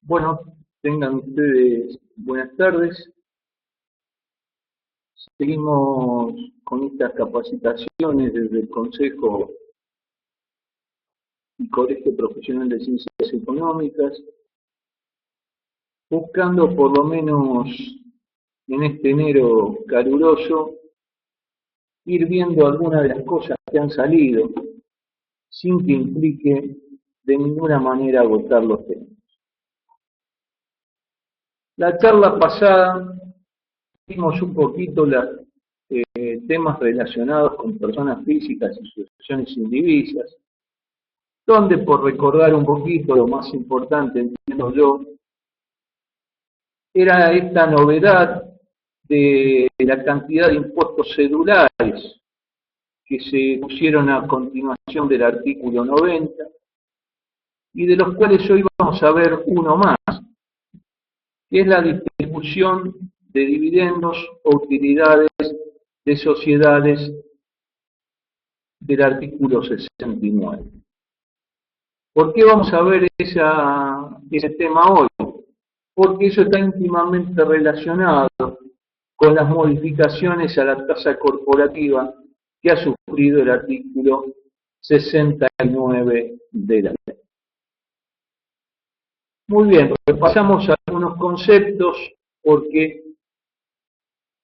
Bueno, tengan ustedes buenas tardes. Seguimos con estas capacitaciones desde el Consejo y Colegio Profesional de Ciencias Económicas, buscando por lo menos en este enero caluroso ir viendo algunas de las cosas que han salido sin que implique de ninguna manera agotar los temas. La charla pasada vimos un poquito los temas relacionados con personas físicas y sucesiones indivisas, donde, por recordar un poquito lo más importante, entiendo yo, era esta novedad de la cantidad de impuestos cedulares que se pusieron a continuación del artículo 90 y de los cuales hoy vamos a ver uno más, que es la distribución de dividendos o utilidades de sociedades del artículo 69. ¿Por qué vamos a ver ese tema hoy? Porque eso está íntimamente relacionado con las modificaciones a la tasa corporativa que ha sufrido el artículo 69 de la ley. Muy bien, repasamos algunos conceptos porque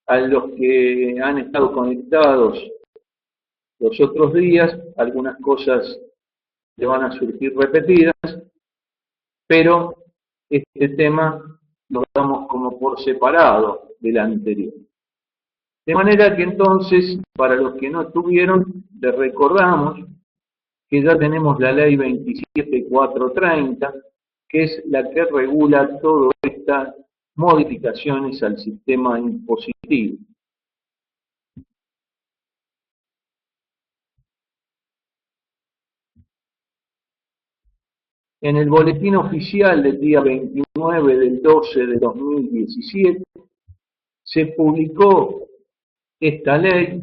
a los que han estado conectados los otros días, algunas cosas le van a surgir repetidas, pero este tema lo damos como por separado del anterior. De manera que entonces, para los que no estuvieron, les recordamos que ya tenemos la ley 27430, que es la que regula todas estas modificaciones al sistema impositivo. En el boletín oficial del día 29 del 12 de 2017 se publicó esta ley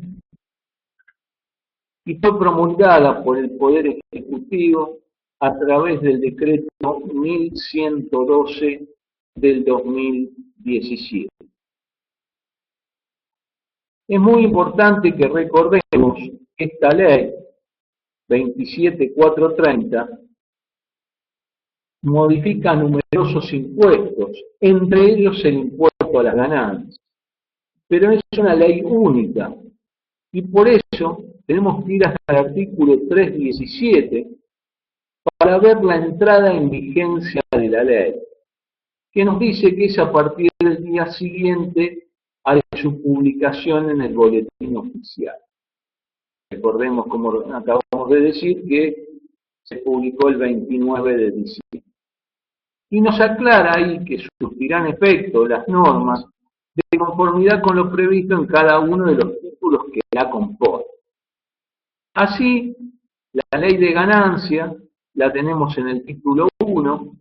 y fue promulgada por el Poder Ejecutivo a través del decreto 1112 del 2017. Es muy importante que recordemos que esta ley 27430 modifica numerosos impuestos, entre ellos el impuesto a las ganancias. Pero es una ley única y por eso tenemos que ir hasta el artículo 317 para ver la entrada en vigencia de la ley, que nos dice que es a partir del día siguiente a su publicación en el boletín oficial. Recordemos, como acabamos de decir, que se publicó el 29 de diciembre. Y nos aclara ahí que surtirán efecto las normas de conformidad con lo previsto en cada uno de los títulos que la componen. Así, la ley de ganancia la tenemos en el título 1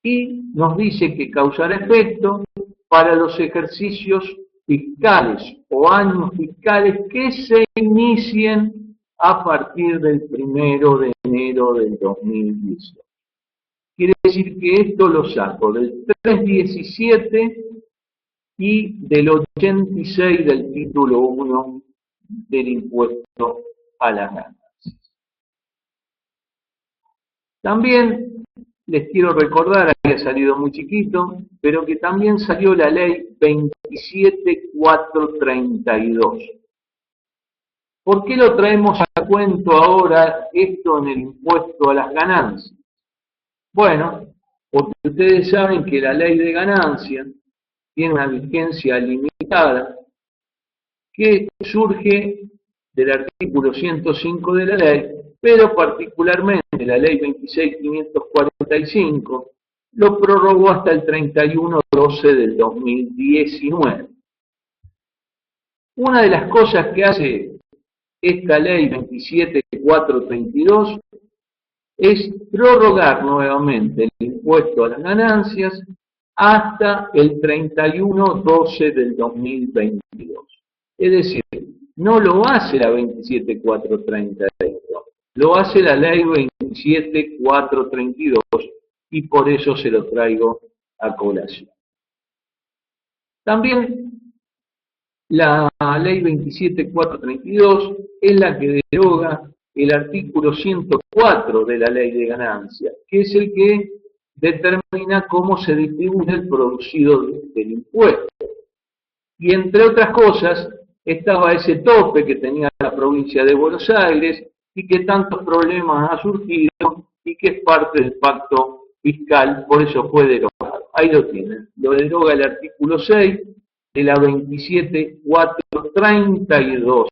y nos dice que causará efecto para los ejercicios fiscales o años fiscales que se inicien a partir del 1 de enero del 2018. Quiere decir que esto lo saco del 317 y del 86 del título 1 del impuesto a las ganancias. También les quiero recordar, había salido muy chiquito, pero que también salió la ley 27432. ¿Por qué lo traemos a cuento ahora esto en el impuesto a las ganancias? Bueno, porque ustedes saben que la ley de ganancia tiene una vigencia limitada que surge del artículo 105 de la ley, pero particularmente la ley 26545 lo prorrogó hasta el 31/12 del 2019. Una de las cosas que hace esta ley 27432 es prorrogar nuevamente el impuesto a las ganancias hasta el 31/12 del 2022. Es decir, no lo hace la 27432, lo hace la ley 27432 y por eso se lo traigo a colación. También la ley 27.432 es la que deroga el artículo 104 de la ley de ganancias, que es el que determina cómo se distribuye el producido del impuesto. Y entre otras cosas, estaba ese tope que tenía la provincia de Buenos Aires y que tantos problemas ha surgido y que es parte del pacto fiscal, por eso fue derogado. Ahí lo tienen, lo deroga el artículo 6 de la 27.432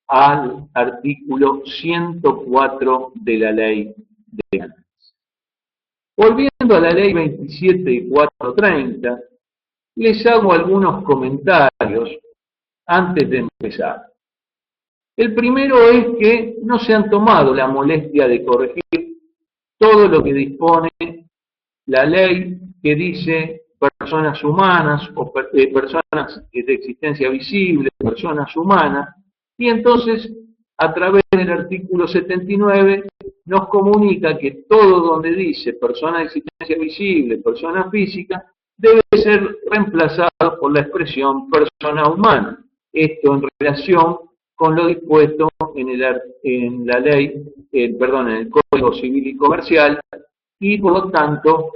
al artículo 104 de la ley de ganancias. Volviendo a la ley 27.430, les hago algunos comentarios antes de empezar. El primero es que no se han tomado la molestia de corregir todo lo que dispone la ley que dice personas humanas o personas de existencia visible, personas humanas, y entonces a través del artículo 79 nos comunica que todo donde dice persona de existencia visible, persona física, debe ser reemplazado por la expresión persona humana. Esto en relación con lo dispuesto en la ley, en el Código Civil y Comercial, y por lo tanto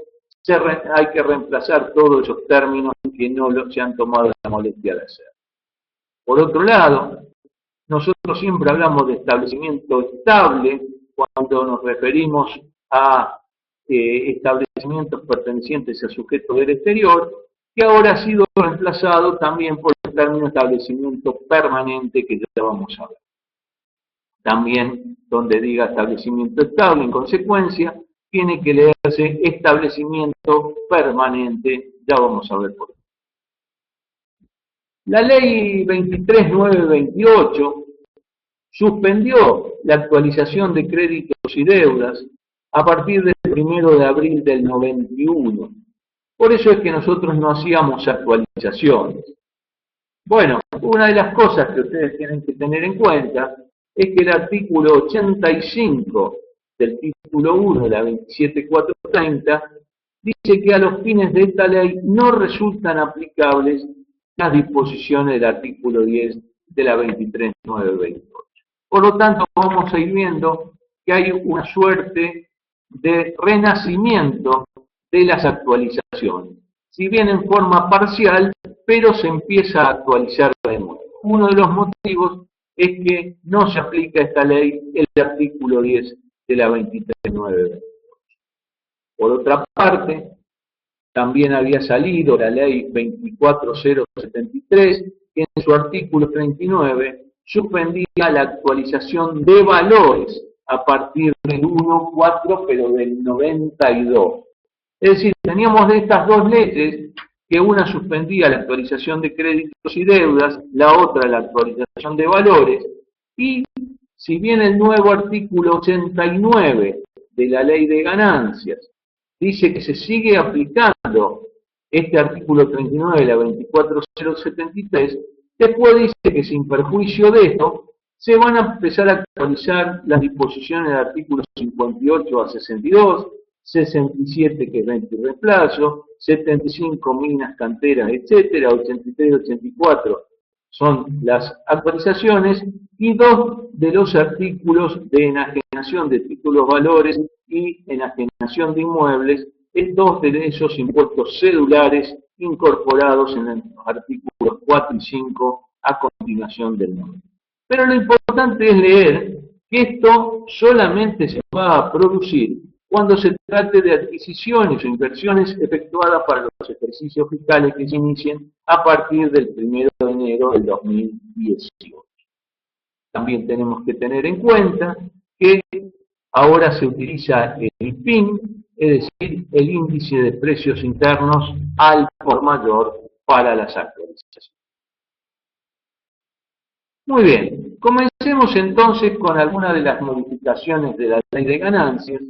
hay que reemplazar todos esos términos que no se han tomado la molestia de hacer. Por otro lado, nosotros siempre hablamos de establecimiento estable cuando nos referimos a establecimientos pertenecientes a sujetos del exterior, que ahora ha sido reemplazado también por el término establecimiento permanente que ya vamos a ver. También donde diga establecimiento estable, en consecuencia, tiene que leerse establecimiento permanente, ya vamos a ver por qué. La ley 23.928 suspendió la actualización de créditos y deudas a partir del 1 de abril del 91. Por eso es que nosotros no hacíamos actualizaciones. Bueno, una de las cosas que ustedes tienen que tener en cuenta es que el artículo 85 del título 1 de la 27.430 dice que a los fines de esta ley no resultan aplicables las disposiciones del artículo 10 de la 23.928. Por lo tanto, vamos a ir viendo que hay una suerte de renacimiento de las actualizaciones. Si bien en forma parcial, pero se empieza a actualizar de nuevo. Uno de los motivos es que no se aplica esta ley el artículo 10 de la 23.928. Por otra parte, también había salido la ley 24.073, que en su artículo 39 suspendía la actualización de valores a partir del 1.4, pero del 92. Es decir, teníamos de estas dos leyes, que una suspendía la actualización de créditos y deudas, la otra la actualización de valores, y si bien el nuevo artículo 89 de la ley de ganancias dice que se sigue aplicando este artículo 39 de la 24.073, después dice que sin perjuicio de esto, se van a empezar a actualizar las disposiciones del artículo 58 a 62, 67 que es venta y reemplazo, 75 minas, canteras, etcétera, 83 y 84 son las actualizaciones, y dos de los artículos de enajenación de títulos valores y enajenación de inmuebles, dos de esos impuestos cedulares incorporados en los artículos 4 y 5 a continuación del nombre. Pero lo importante es leer que esto solamente se va a producir cuando se trate de adquisiciones o inversiones efectuadas para los ejercicios fiscales que se inicien a partir del 1 de enero del 2018. También tenemos que tener en cuenta que ahora se utiliza el PIN, es decir, el índice de precios internos al por mayor para las actualizaciones. Muy bien, comencemos entonces con algunas de las modificaciones de la ley de ganancias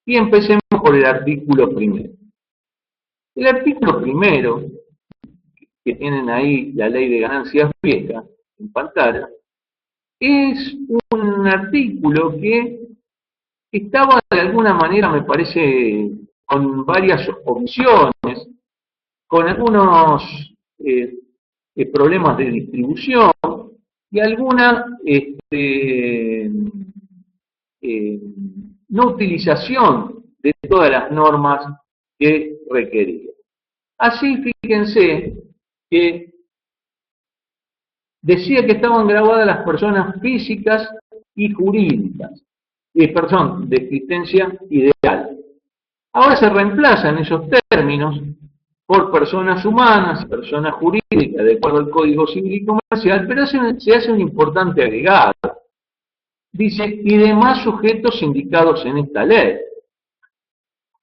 y empecemos por el artículo primero. El artículo primero, que tienen ahí la ley de ganancias vieja en pantalla, es un artículo que estaba de alguna manera, me parece, con varias omisiones, con algunos problemas de distribución y alguna no utilización de todas las normas que requería. Así, fíjense que decía que estaban grabadas las personas físicas y jurídicas, perdón, de existencia ideal. Ahora se reemplazan esos términos por personas humanas, personas jurídicas, de acuerdo al Código Civil y Comercial, pero se hace un importante agregado. Dice, y demás sujetos indicados en esta ley.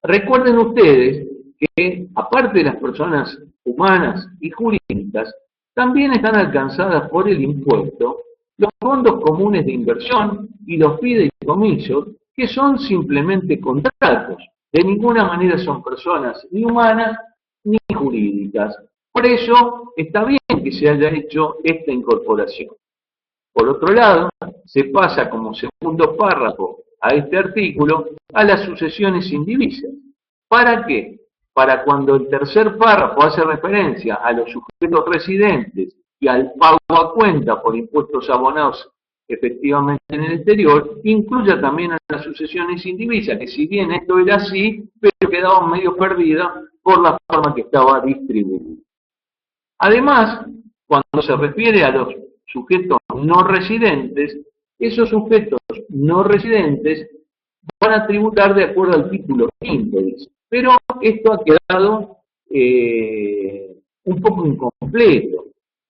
Recuerden ustedes que, aparte de las personas humanas y jurídicas, también están alcanzadas por el impuesto los fondos comunes de inversión y los fideicomisos, que son simplemente contratos. De ninguna manera son personas ni humanas ni jurídicas. Por eso está bien que se haya hecho esta incorporación. Por otro lado, se pasa como segundo párrafo a este artículo a las sucesiones indivisas. ¿Para qué? Para cuando el tercer párrafo hace referencia a los sujetos residentes y al pago a cuenta por impuestos abonados efectivamente en el exterior, incluya también a las sucesiones indivisas, que si bien esto era así, pero quedaban medio perdidas por la forma que estaba distribuida. Además, cuando se refiere a los sujetos no residentes, esos sujetos no residentes van a tributar de acuerdo al título quinto, dice. Pero esto ha quedado un poco incompleto,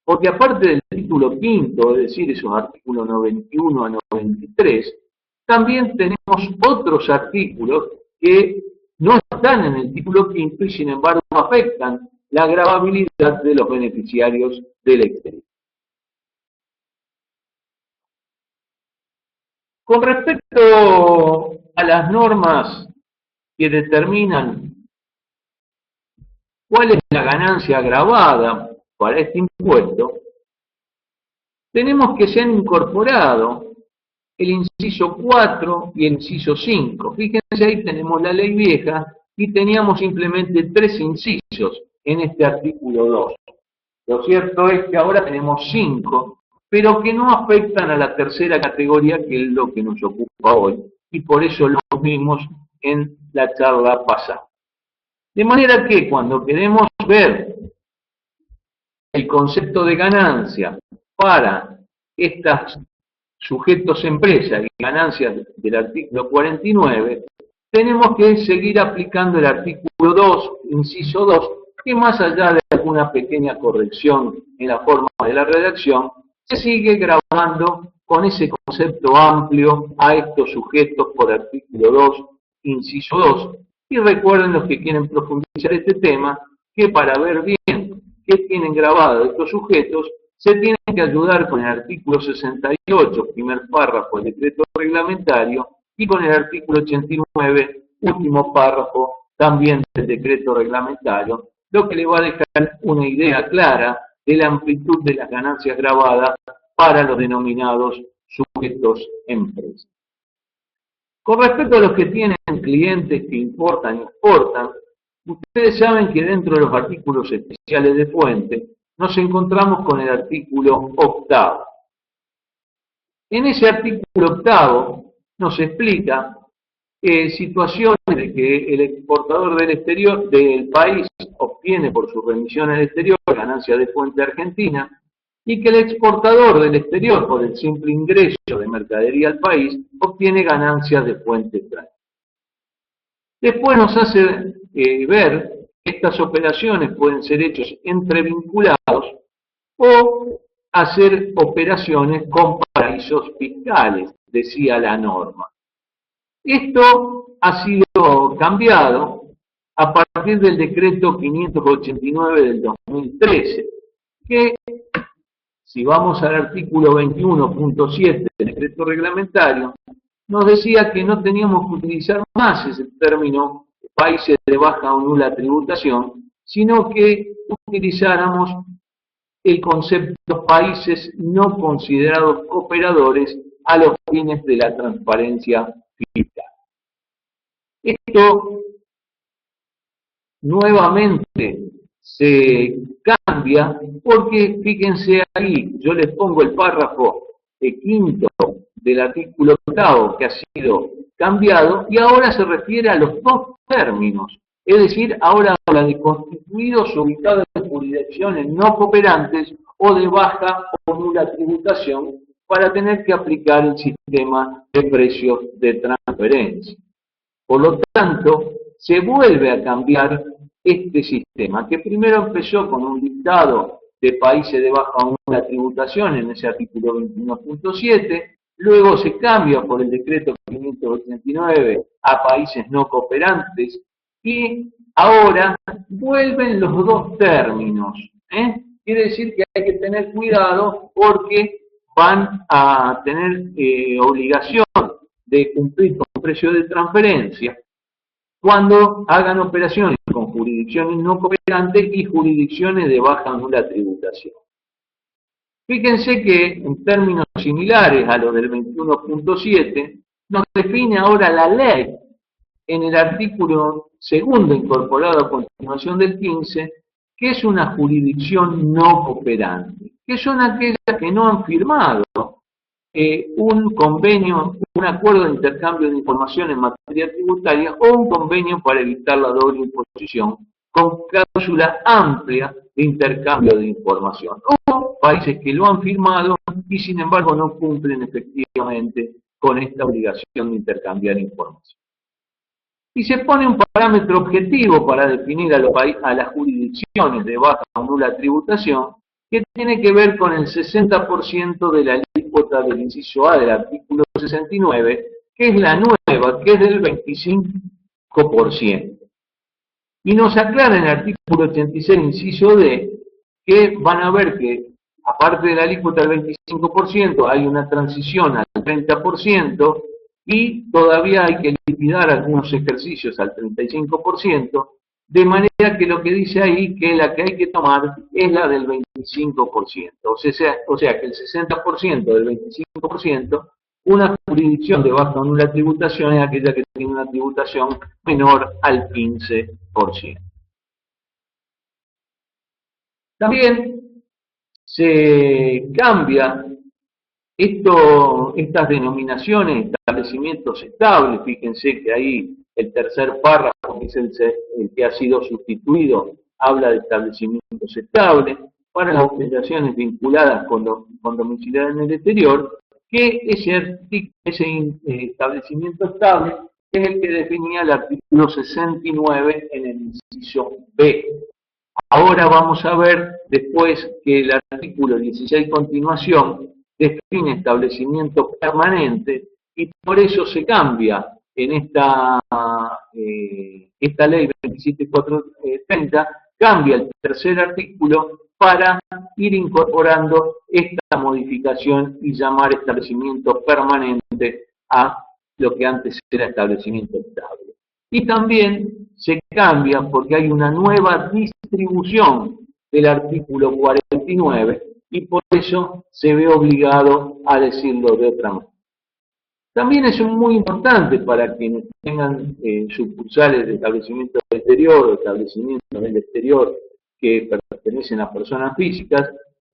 porque aparte del título quinto, es decir, esos artículos 91 a 93, también tenemos otros artículos que no están en el título quinto y sin embargo afectan la gravabilidad de los beneficiarios del exterior. Con respecto a las normas que determinan cuál es la ganancia gravada para este impuesto, tenemos que se han incorporado el inciso 4 y el inciso 5. Fíjense, ahí tenemos la ley vieja y teníamos simplemente 3 incisos en este artículo 2. Lo cierto es que ahora tenemos 5, pero que no afectan a la tercera categoría, que es lo que nos ocupa hoy, y por eso lo vimos en la charla pasada. De manera que cuando queremos ver el concepto de ganancia para estos sujetos empresas y ganancias del artículo 49, tenemos que seguir aplicando el artículo 2, inciso 2, que más allá de alguna pequeña corrección en la forma de la redacción, se sigue grabando con ese concepto amplio a estos sujetos por artículo 2, inciso 2. Y recuerden los que quieren profundizar este tema, que para ver bien qué tienen grabado estos sujetos, se tienen que ayudar con el artículo 68, primer párrafo del decreto reglamentario, y con el artículo 89, último párrafo, también del decreto reglamentario, lo que le va a dejar una idea clara de la amplitud de las ganancias grabadas para los denominados sujetos empresas. Con respecto a los que tienen clientes que importan y exportan, ustedes saben que dentro de los artículos especiales de fuente nos encontramos con el artículo 8. En ese artículo 8 nos explica situaciones de que el exportador del exterior del país obtiene por su remisión al exterior ganancia de fuente argentina y que el exportador del exterior por el simple ingreso de mercadería al país obtiene ganancias de fuente extranjera. Después nos hace ver que estas operaciones pueden ser hechas entre vinculados o hacer operaciones con paraísos fiscales, decía la norma. Esto ha sido cambiado a partir del decreto 589 del 2013, que si vamos al artículo 21.7 del decreto reglamentario, nos decía que no teníamos que utilizar más ese término países de baja o nula tributación, sino que utilizáramos el concepto países no considerados cooperadores a los fines de la transparencia fiscal. Esto nuevamente se cambia, porque fíjense ahí, yo les pongo el párrafo quinto del artículo octavo que ha sido cambiado, y ahora se refiere a los dos términos, es decir, ahora habla de constituidos ubicados en jurisdicciones no cooperantes o de baja o nula tributación, para tener que aplicar el sistema de precios de transferencia. Por lo tanto, se vuelve a cambiar este sistema, que primero empezó con un listado de países de baja o nula tributación en ese artículo 21.7, luego se cambia por el decreto 589 a países no cooperantes, y ahora vuelven los dos términos. Quiere decir que hay que tener cuidado, porque van a tener obligación de cumplir con precios de transferencia cuando hagan operaciones con jurisdicciones no cooperantes y jurisdicciones de baja o nula tributación. Fíjense que en términos similares a los del 21.7, nos define ahora la ley en el artículo segundo incorporado a continuación del 15, que es una jurisdicción no cooperante, que son aquellas que no han firmado un convenio, un acuerdo de intercambio de información en materia tributaria o un convenio para evitar la doble imposición con cláusula amplia de intercambio de información, o países que lo han firmado y sin embargo no cumplen efectivamente con esta obligación de intercambiar información. Y se pone un parámetro objetivo para definir a las jurisdicciones de baja o nula tributación, que tiene que ver con el 60% de la alícuota del inciso A del artículo 69, que es la nueva, que es del 25%. Y nos aclara en el artículo 86, inciso D, que van a ver que, aparte de la alícuota del 25%, hay una transición al 30%, y todavía hay que liquidar algunos ejercicios al 35%, de manera que lo que dice ahí, que la que hay que tomar es la del 25%. O sea que el 60% del 25%, una jurisdicción de baja o nula tributación es aquella que tiene una tributación menor al 15%. También se cambia estas denominaciones, establecimientos estables. Fíjense que ahí el tercer párrafo, que es el que ha sido sustituido, habla de establecimientos estables para las operaciones vinculadas con domiciliados en el exterior, que ese establecimiento estable es el que definía el artículo 69 en el inciso B. Ahora vamos a ver después que el artículo 16 continuación define establecimiento permanente, y por eso se cambia en esta ley 27430, cambia el tercer artículo para ir incorporando esta modificación y llamar establecimiento permanente a lo que antes era establecimiento estable. Y también se cambia porque hay una nueva distribución del artículo 49, y por eso se ve obligado a decirlo de otra manera. También es muy importante para quienes tengan sucursales de establecimientos del exterior o establecimientos del exterior que pertenecen a personas físicas,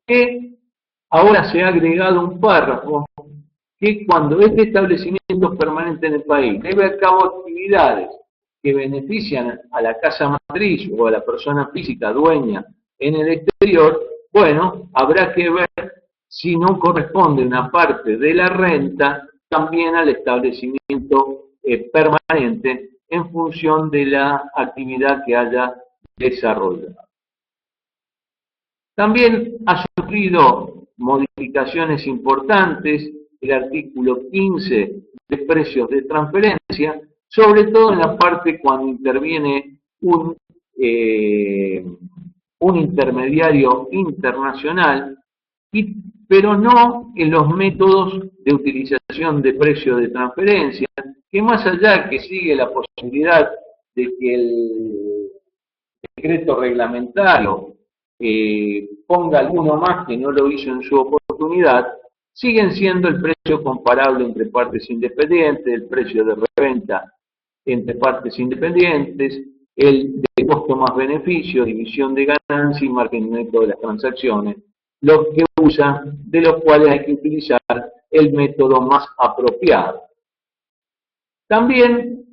que ahora se ha agregado un párrafo que cuando este establecimiento es permanente en el país lleve a cabo actividades que benefician a la casa matriz o a la persona física dueña en el exterior, bueno, habrá que ver si no corresponde una parte de la renta también al establecimiento permanente en función de la actividad que haya desarrollado. También ha sufrido modificaciones importantes el artículo 15 de precios de transferencia, sobre todo en la parte cuando interviene un intermediario internacional, pero no en los métodos de utilización de precio de transferencia, que más allá que sigue la posibilidad de que el decreto reglamentario ponga alguno más que no lo hizo en su oportunidad, siguen siendo el precio comparable entre partes independientes, el precio de reventa entre partes independientes, el de costo más beneficio, división de ganancia y margen neto de las transacciones, los que usan, de los cuales hay que utilizar el método más apropiado. También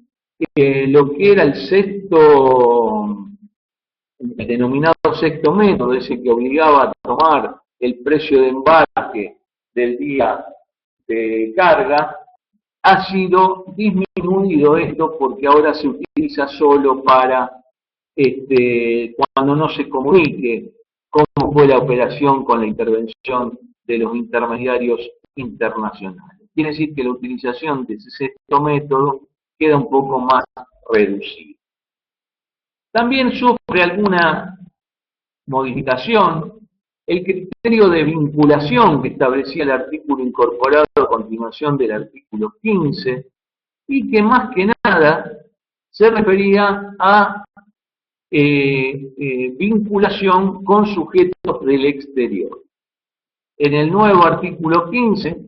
lo que era el denominado sexto método, ese que obligaba a tomar el precio de embarque del día de carga, ha sido disminuido esto porque ahora se utiliza solo para cuando no se comunique cómo fue la operación con la intervención de los intermediarios internacionales. Quiere decir que la utilización de ese sexto método queda un poco más reducida. También sufre alguna modificación el criterio de vinculación que establecía el artículo incorporado a continuación del artículo 15 y que más que nada se refería a vinculación con sujetos del exterior. En el nuevo artículo 15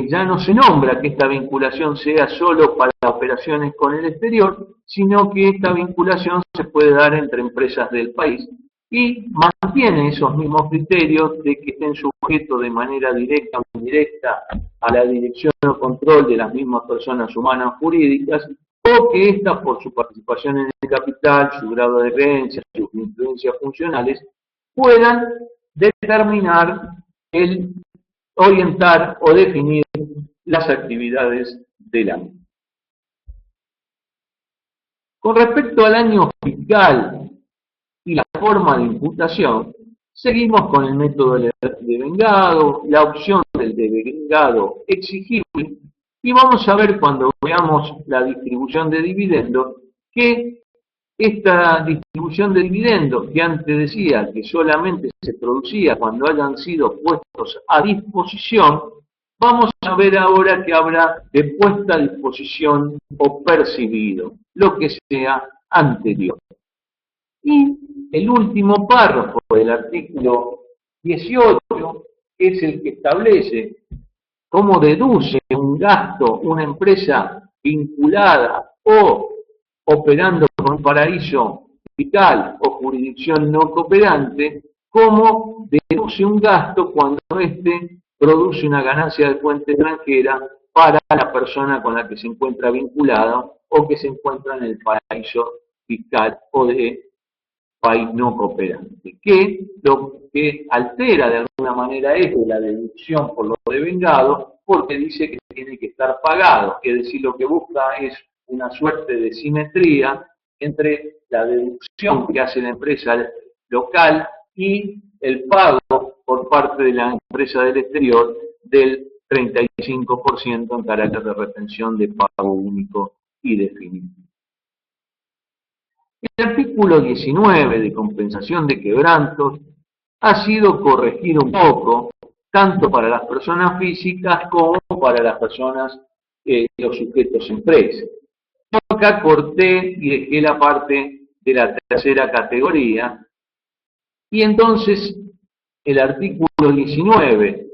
ya no se nombra que esta vinculación sea solo para operaciones con el exterior, sino que esta vinculación se puede dar entre empresas del país y mantiene esos mismos criterios de que estén sujetos de manera directa o indirecta a la dirección o control de las mismas personas humanas jurídicas, o que éstas, por su participación en el capital, su grado de creencia, sus influencias funcionales, puedan determinar orientar o definir las actividades del año. Con respecto al año fiscal y la forma de imputación, seguimos con el método de devengado, la opción del devengado exigible, y vamos a ver cuando veamos la distribución de dividendos que esta distribución de dividendos, que antes decía que solamente se producía cuando hayan sido puestos a disposición, vamos a ver ahora que habrá de puesta a disposición o percibido, lo que sea anterior. Y el último párrafo del artículo 18 es el que establece cómo deduce un gasto una empresa vinculada o operando con un paraíso fiscal o jurisdicción no cooperante, cómo deduce un gasto cuando éste produce una ganancia de fuente extranjera para la persona con la que se encuentra vinculada o que se encuentra en el paraíso fiscal o de país no cooperante, que lo que altera de alguna manera es la deducción por lo devengado, porque dice que tiene que estar pagado, es decir, lo que busca es una suerte de simetría entre la deducción que hace la empresa local y el pago por parte de la empresa del exterior del 35% en carácter de retención de pago único y definitivo. El artículo 19 de compensación de quebrantos ha sido corregido un poco, tanto para las personas físicas como para las personas, los sujetos empresas. Yo acá corté y dejé la parte de la tercera categoría, y entonces el artículo 19,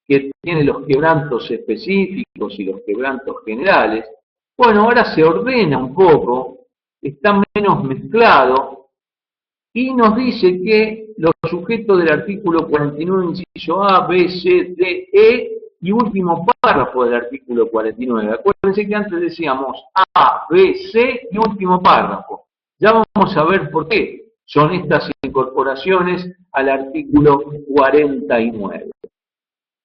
que tiene los quebrantos específicos y los quebrantos generales, bueno, ahora se ordena un poco, está menos mezclado, y nos dice que los sujetos del artículo 49, inciso A, B, C, D, E, y último párrafo del artículo 49. Acuérdense que antes decíamos A, B, C y último párrafo. Ya vamos a ver por qué son estas incorporaciones al artículo 49.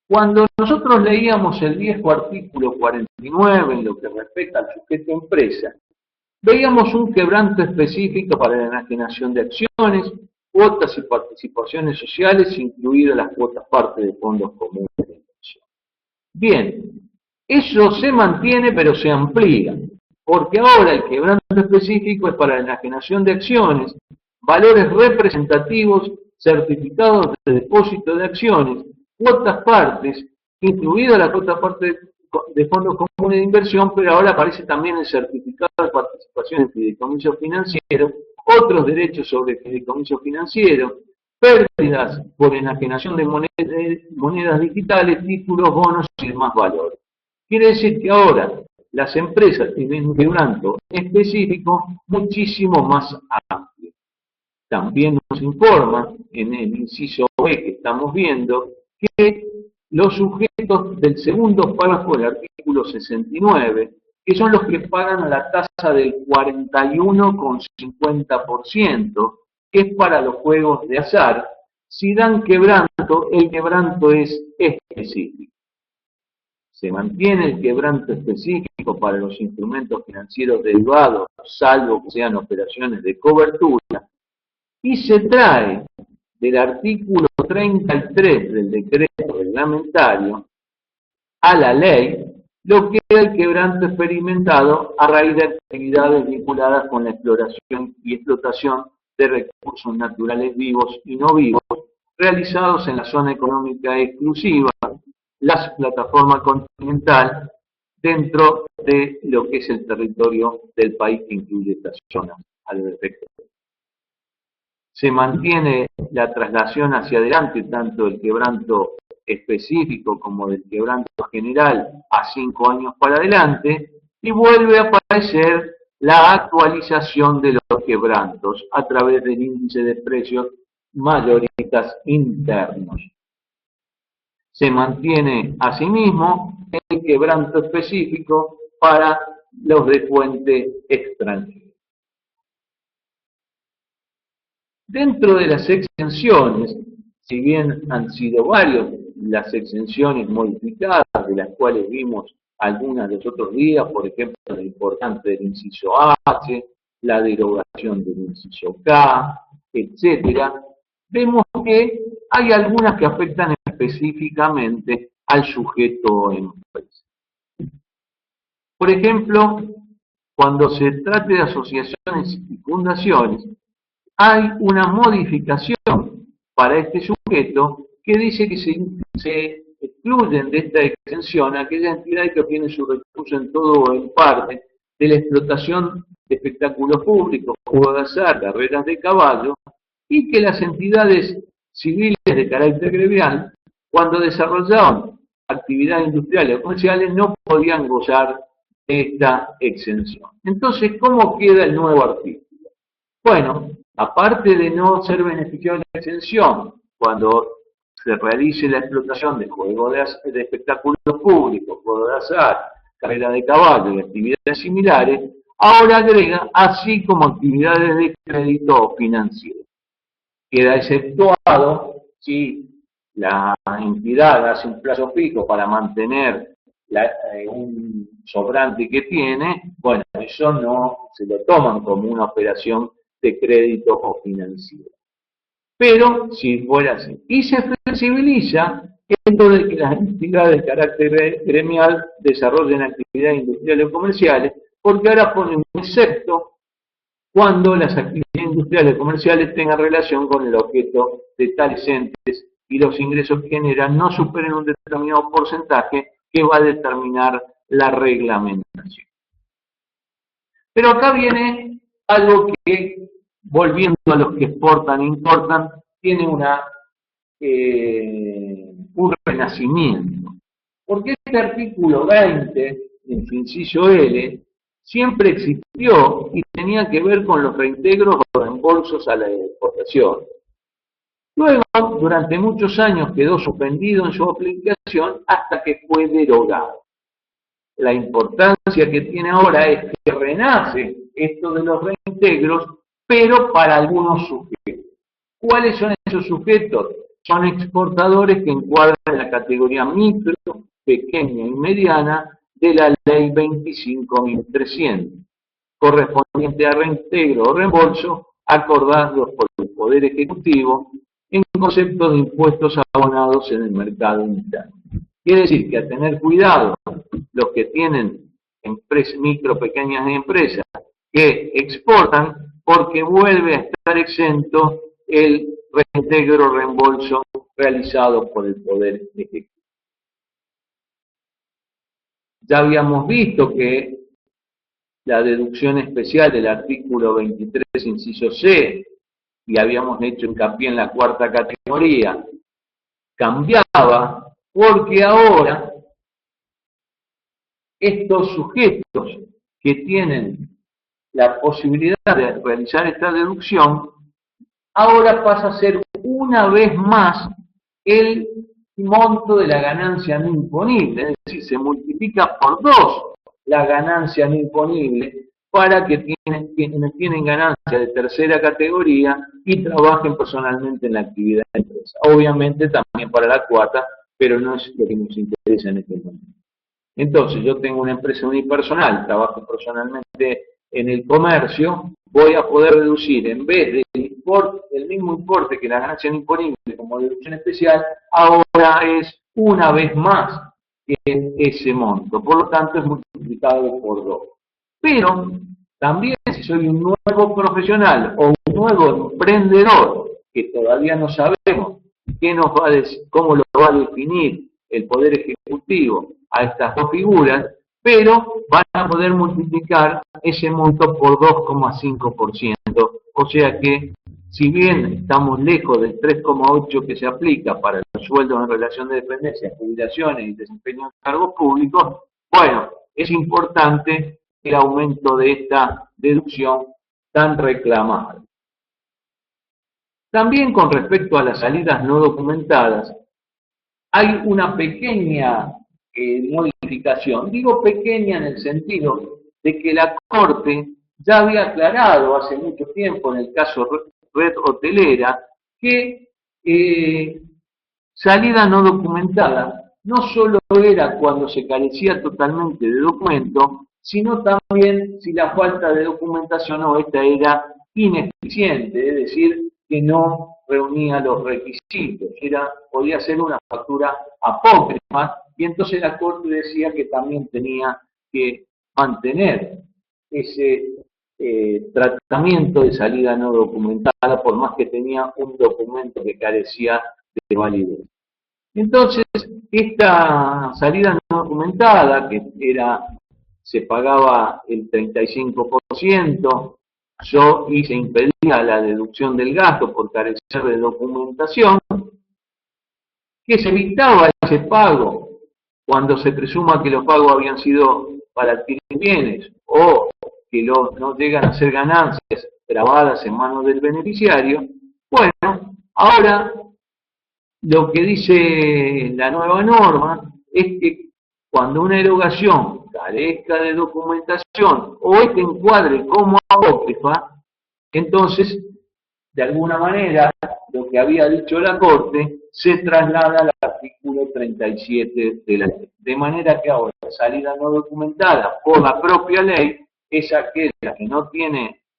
Cuando nosotros leíamos el viejo artículo 49 en lo que respecta al sujeto empresa, veíamos un quebranto específico para la enajenación de acciones, cuotas y participaciones sociales, incluidas las cuotas parte de fondos comunes de inversión. Bien, eso se mantiene pero se amplía, porque ahora el quebranto específico es para la enajenación de acciones, valores representativos, certificados de depósito de acciones, cuotas partes, incluida la cuota parte de fondos comunes de inversión, pero ahora aparece también el certificado de participación en fideicomiso financiero, otros derechos sobre fideicomiso financiero, pérdidas por enajenación de monedas digitales, títulos, bonos y demás valores. Quiere decir que ahora las empresas tienen un quebranto específico muchísimo más amplio. También nos informa en el inciso B que estamos viendo que los sujetos del segundo párrafo del artículo 69, que son los que pagan a la tasa del 41,50%, que es para los juegos de azar, si dan quebranto, el quebranto es específico. Se mantiene el quebranto específico para los instrumentos financieros derivados, salvo que sean operaciones de cobertura, y se trae del artículo 33 del decreto reglamentario a la ley lo que era el quebranto experimentado a raíz de actividades vinculadas con la exploración y explotación de recursos naturales vivos y no vivos realizados en la zona económica exclusiva, la plataforma continental, dentro de lo que es el territorio del país que incluye estas zonas al respecto. Se mantiene la traslación hacia adelante, tanto del quebranto específico como del quebranto general, a 5 años para adelante, y vuelve a aparecer la actualización de los quebrantos a través del índice de precios mayoristas internos. Se mantiene asimismo el quebranto específico para los de fuente extranjera. Dentro de las exenciones, si bien han sido varias las exenciones modificadas, de las cuales vimos algunas los otros días, por ejemplo, lo importante del inciso H, la derogación del inciso K, etcétera, vemos que hay algunas que afectan específicamente al sujeto empresa. Por ejemplo, cuando se trate de asociaciones y fundaciones, hay una modificación para este sujeto que dice que se excluyen de esta exención aquellas entidades que obtienen su recurso en todo o en parte de la explotación de espectáculos públicos, juegos de azar, carreras de caballo, y que las entidades civiles de carácter gremial, cuando desarrollaban actividades industriales o comerciales, no podían gozar de esta exención. Entonces, ¿cómo queda el nuevo artículo? Bueno, aparte de no ser beneficiario de la exención, cuando se realice la explotación de juegos de espectáculos públicos, juegos de azar, carrera de caballo y actividades similares, ahora agrega así como actividades de crédito financiero. Queda exceptuado si la entidad hace un plazo fijo para mantener un sobrante que tiene, bueno, eso no se lo toman como una operación de crédito o financiero. Pero si fuera así. Y se flexibiliza esto de que las entidades de carácter gremial desarrollen actividades industriales o comerciales, porque ahora ponen un excepto cuando las actividades industriales o comerciales tengan relación con el objeto de tales entes y los ingresos que generan no superen un determinado porcentaje que va a determinar la reglamentación. Pero acá viene algo que, volviendo a los que exportan e importan, tiene un renacimiento. Porque este artículo 20, en su inciso L, siempre existió y tenía que ver con los reintegros o reembolsos a la exportación. Luego, durante muchos años quedó suspendido en su aplicación hasta que fue derogado. La importancia que tiene ahora es que renace esto de los reintegros, pero para algunos sujetos. ¿Cuáles son esos sujetos? Son exportadores que encuadran en la categoría micro, pequeña y mediana de la ley 25.300, correspondiente a reintegro o reembolso acordados por el Poder Ejecutivo en concepto de impuestos abonados en el mercado interno. Quiere decir que a tener cuidado los que tienen micro, pequeñas empresas que exportan, porque vuelve a estar exento el reintegro o reembolso realizado por el Poder Ejecutivo. Ya habíamos visto que la deducción especial del artículo 23, inciso C, y habíamos hecho hincapié en la cuarta categoría, cambiaba porque ahora estos sujetos que tienen la posibilidad de realizar esta deducción, ahora pasa a ser una vez más el monto de la ganancia no imponible, es decir, se multiplica por 2 la ganancia no imponible para que quienes tienen ganancia de tercera categoría y trabajen personalmente en la actividad de empresa. Obviamente también para la cuarta, pero no es lo que nos interesa en este momento. Entonces, yo tengo una empresa unipersonal, trabajo personalmente en el comercio, voy a poder deducir, en vez del mismo importe que la ganancia no imponible como deducción especial, ahora es una vez más ese monto. Por lo tanto, es multiplicado por 2. Pero también si soy un nuevo profesional o un nuevo emprendedor, que todavía no sabemos cómo lo va a definir el Poder Ejecutivo a estas dos figuras, pero van a poder multiplicar ese monto por 2,5%. O sea que, si bien estamos lejos del 3,8% que se aplica para los sueldos en relación de dependencia, jubilaciones y desempeño en cargos públicos, bueno, es importante el aumento de esta deducción tan reclamada. También con respecto a las salidas no documentadas, hay una pequeña modificación. Digo pequeña en el sentido de que la Corte ya había aclarado hace mucho tiempo en el caso Red Hotelera que salida no documentada no solo era cuando se carecía totalmente de documento, sino también si la falta de documentación o esta era ineficiente, es decir, que no reunía los requisitos, podía ser una factura apócrifa, y entonces la Corte decía que también tenía que mantener ese tratamiento de salida no documentada, por más que tenía un documento que carecía de validez. Entonces, esta salida no documentada, que se pagaba el 35%, y se impedía la deducción del gasto por carecer de documentación, que se evitaba ese pago cuando se presuma que los pagos habían sido para adquirir bienes o que no llegan a ser ganancias grabadas en manos del beneficiario. Bueno, ahora lo que dice la nueva norma es que cuando una erogación carezca de documentación o este encuadre como apócrifa, entonces, de alguna manera, lo que había dicho la Corte se traslada al artículo 37 de la ley. De manera que ahora la salida no documentada por la propia ley es aquella que no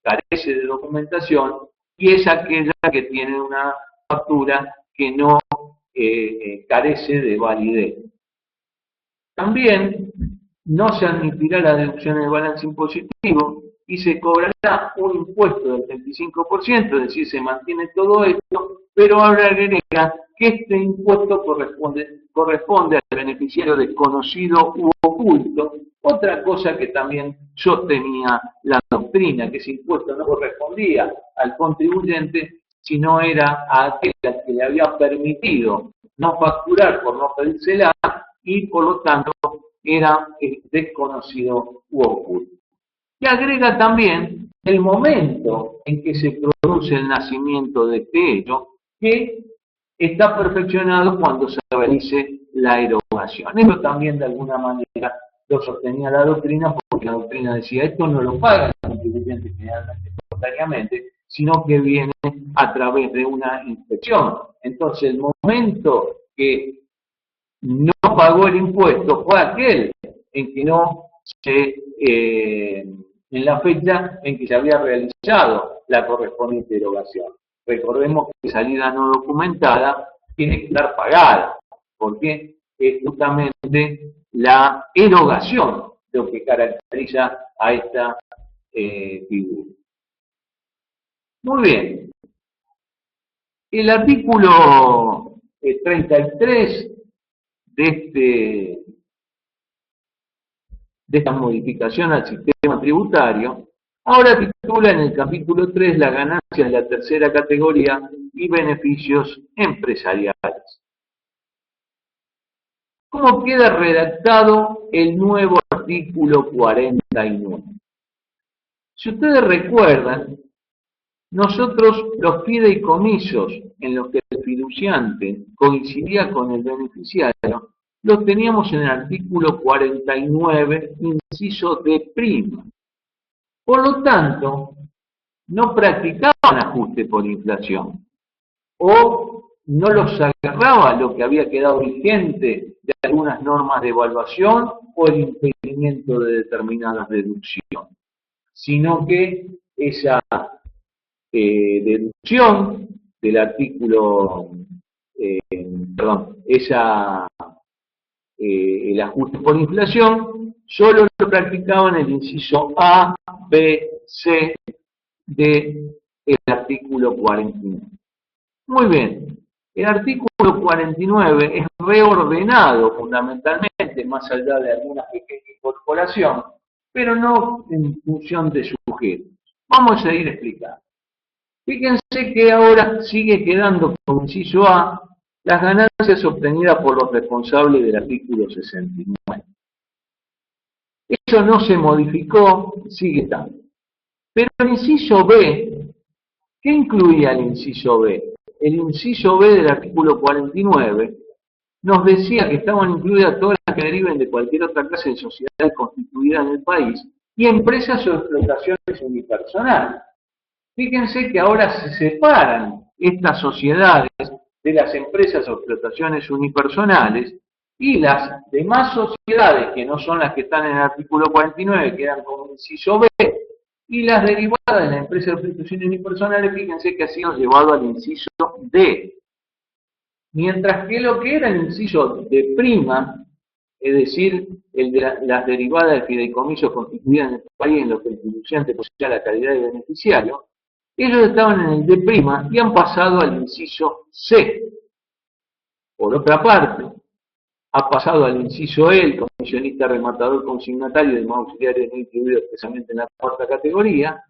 carece de documentación y es aquella que tiene una factura que no carece de validez. También no se admitirá la deducción en el balance impositivo y se cobrará un impuesto del 35%, es decir, se mantiene todo esto, pero ahora agrega que este impuesto corresponde al beneficiario desconocido u oculto, otra cosa que también sostenía la doctrina, que ese impuesto no correspondía al contribuyente, sino era a aquel que le había permitido no facturar por no pedírsela y por lo tanto era desconocido u oculto. Y agrega también el momento en que se produce el nacimiento de este hecho, que está perfeccionado cuando se realice la erogación. Esto también de alguna manera lo sostenía la doctrina, porque la doctrina decía, esto no lo paga el contribuyente generalmente espontáneamente, sino que viene a través de una inspección. Entonces el momento que no pagó el impuesto fue aquel en que en la fecha en que se había realizado la correspondiente erogación. Recordemos que salida no documentada tiene que estar pagada, porque es justamente la erogación lo que caracteriza a esta figura. Muy bien. El artículo 33 de esta modificación al sistema tributario, ahora titula en el capítulo 3 la ganancia de la tercera categoría y beneficios empresariales. ¿Cómo queda redactado el nuevo artículo 49. Si ustedes recuerdan, nosotros los fideicomisos en los que el fiduciante coincidía con el beneficiario, los teníamos en el artículo 49, inciso D'. Por lo tanto, no practicaban ajuste por inflación o no los agarraba lo que había quedado vigente de algunas normas de evaluación o el impedimento de determinadas deducciones, sino que esa deducción del artículo, el ajuste por inflación, solo lo practicaban el inciso A, B, C del artículo 49. Muy bien, el artículo 49 es reordenado fundamentalmente, más allá de alguna pequeña incorporación, pero no en función de sujeto. Vamos a ir explicando. Fíjense que ahora sigue quedando como inciso A las ganancias obtenidas por los responsables del artículo 69. Eso no se modificó, sigue estando. Pero el inciso B, ¿qué incluía el inciso B? El inciso B del artículo 49 nos decía que estaban incluidas todas las que deriven de cualquier otra clase de sociedades constituidas en el país y empresas o explotaciones unipersonales. Fíjense que ahora se separan estas sociedades de las empresas o explotaciones unipersonales y las demás sociedades, que no son las que están en el artículo 49, quedan como inciso B, y las derivadas de la empresa de explotación unipersonales, fíjense que ha sido llevado al inciso D. Mientras que lo que era el inciso D', es decir, el de las derivadas de fideicomisos constituidas en el país en los que el fiduciante posea la calidad de beneficiario, ellos estaban en el D' y han pasado al inciso C. Por otra parte, ha pasado al inciso E, el comisionista rematador consignatario de modo auxiliario no incluido expresamente en la cuarta categoría,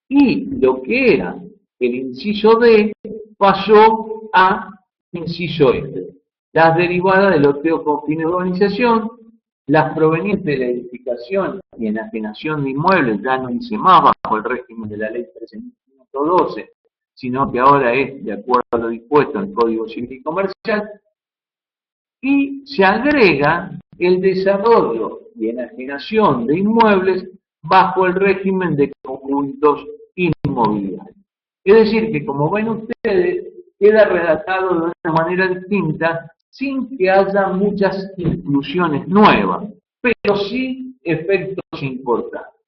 y lo que era el inciso D pasó a inciso F. Las derivadas del loteo con fines de urbanización, las provenientes de la edificación y enajenación de inmuebles, ya no dice más bajo el régimen de la ley 13.112, sino que ahora es de acuerdo a lo dispuesto en el Código Civil y Comercial, y se agrega el desarrollo y enajenación de inmuebles bajo el régimen de conjuntos inmobiliarios. Es decir, que como ven ustedes, queda redactado de una manera distinta, sin que haya muchas inclusiones nuevas, pero sí efectos importantes.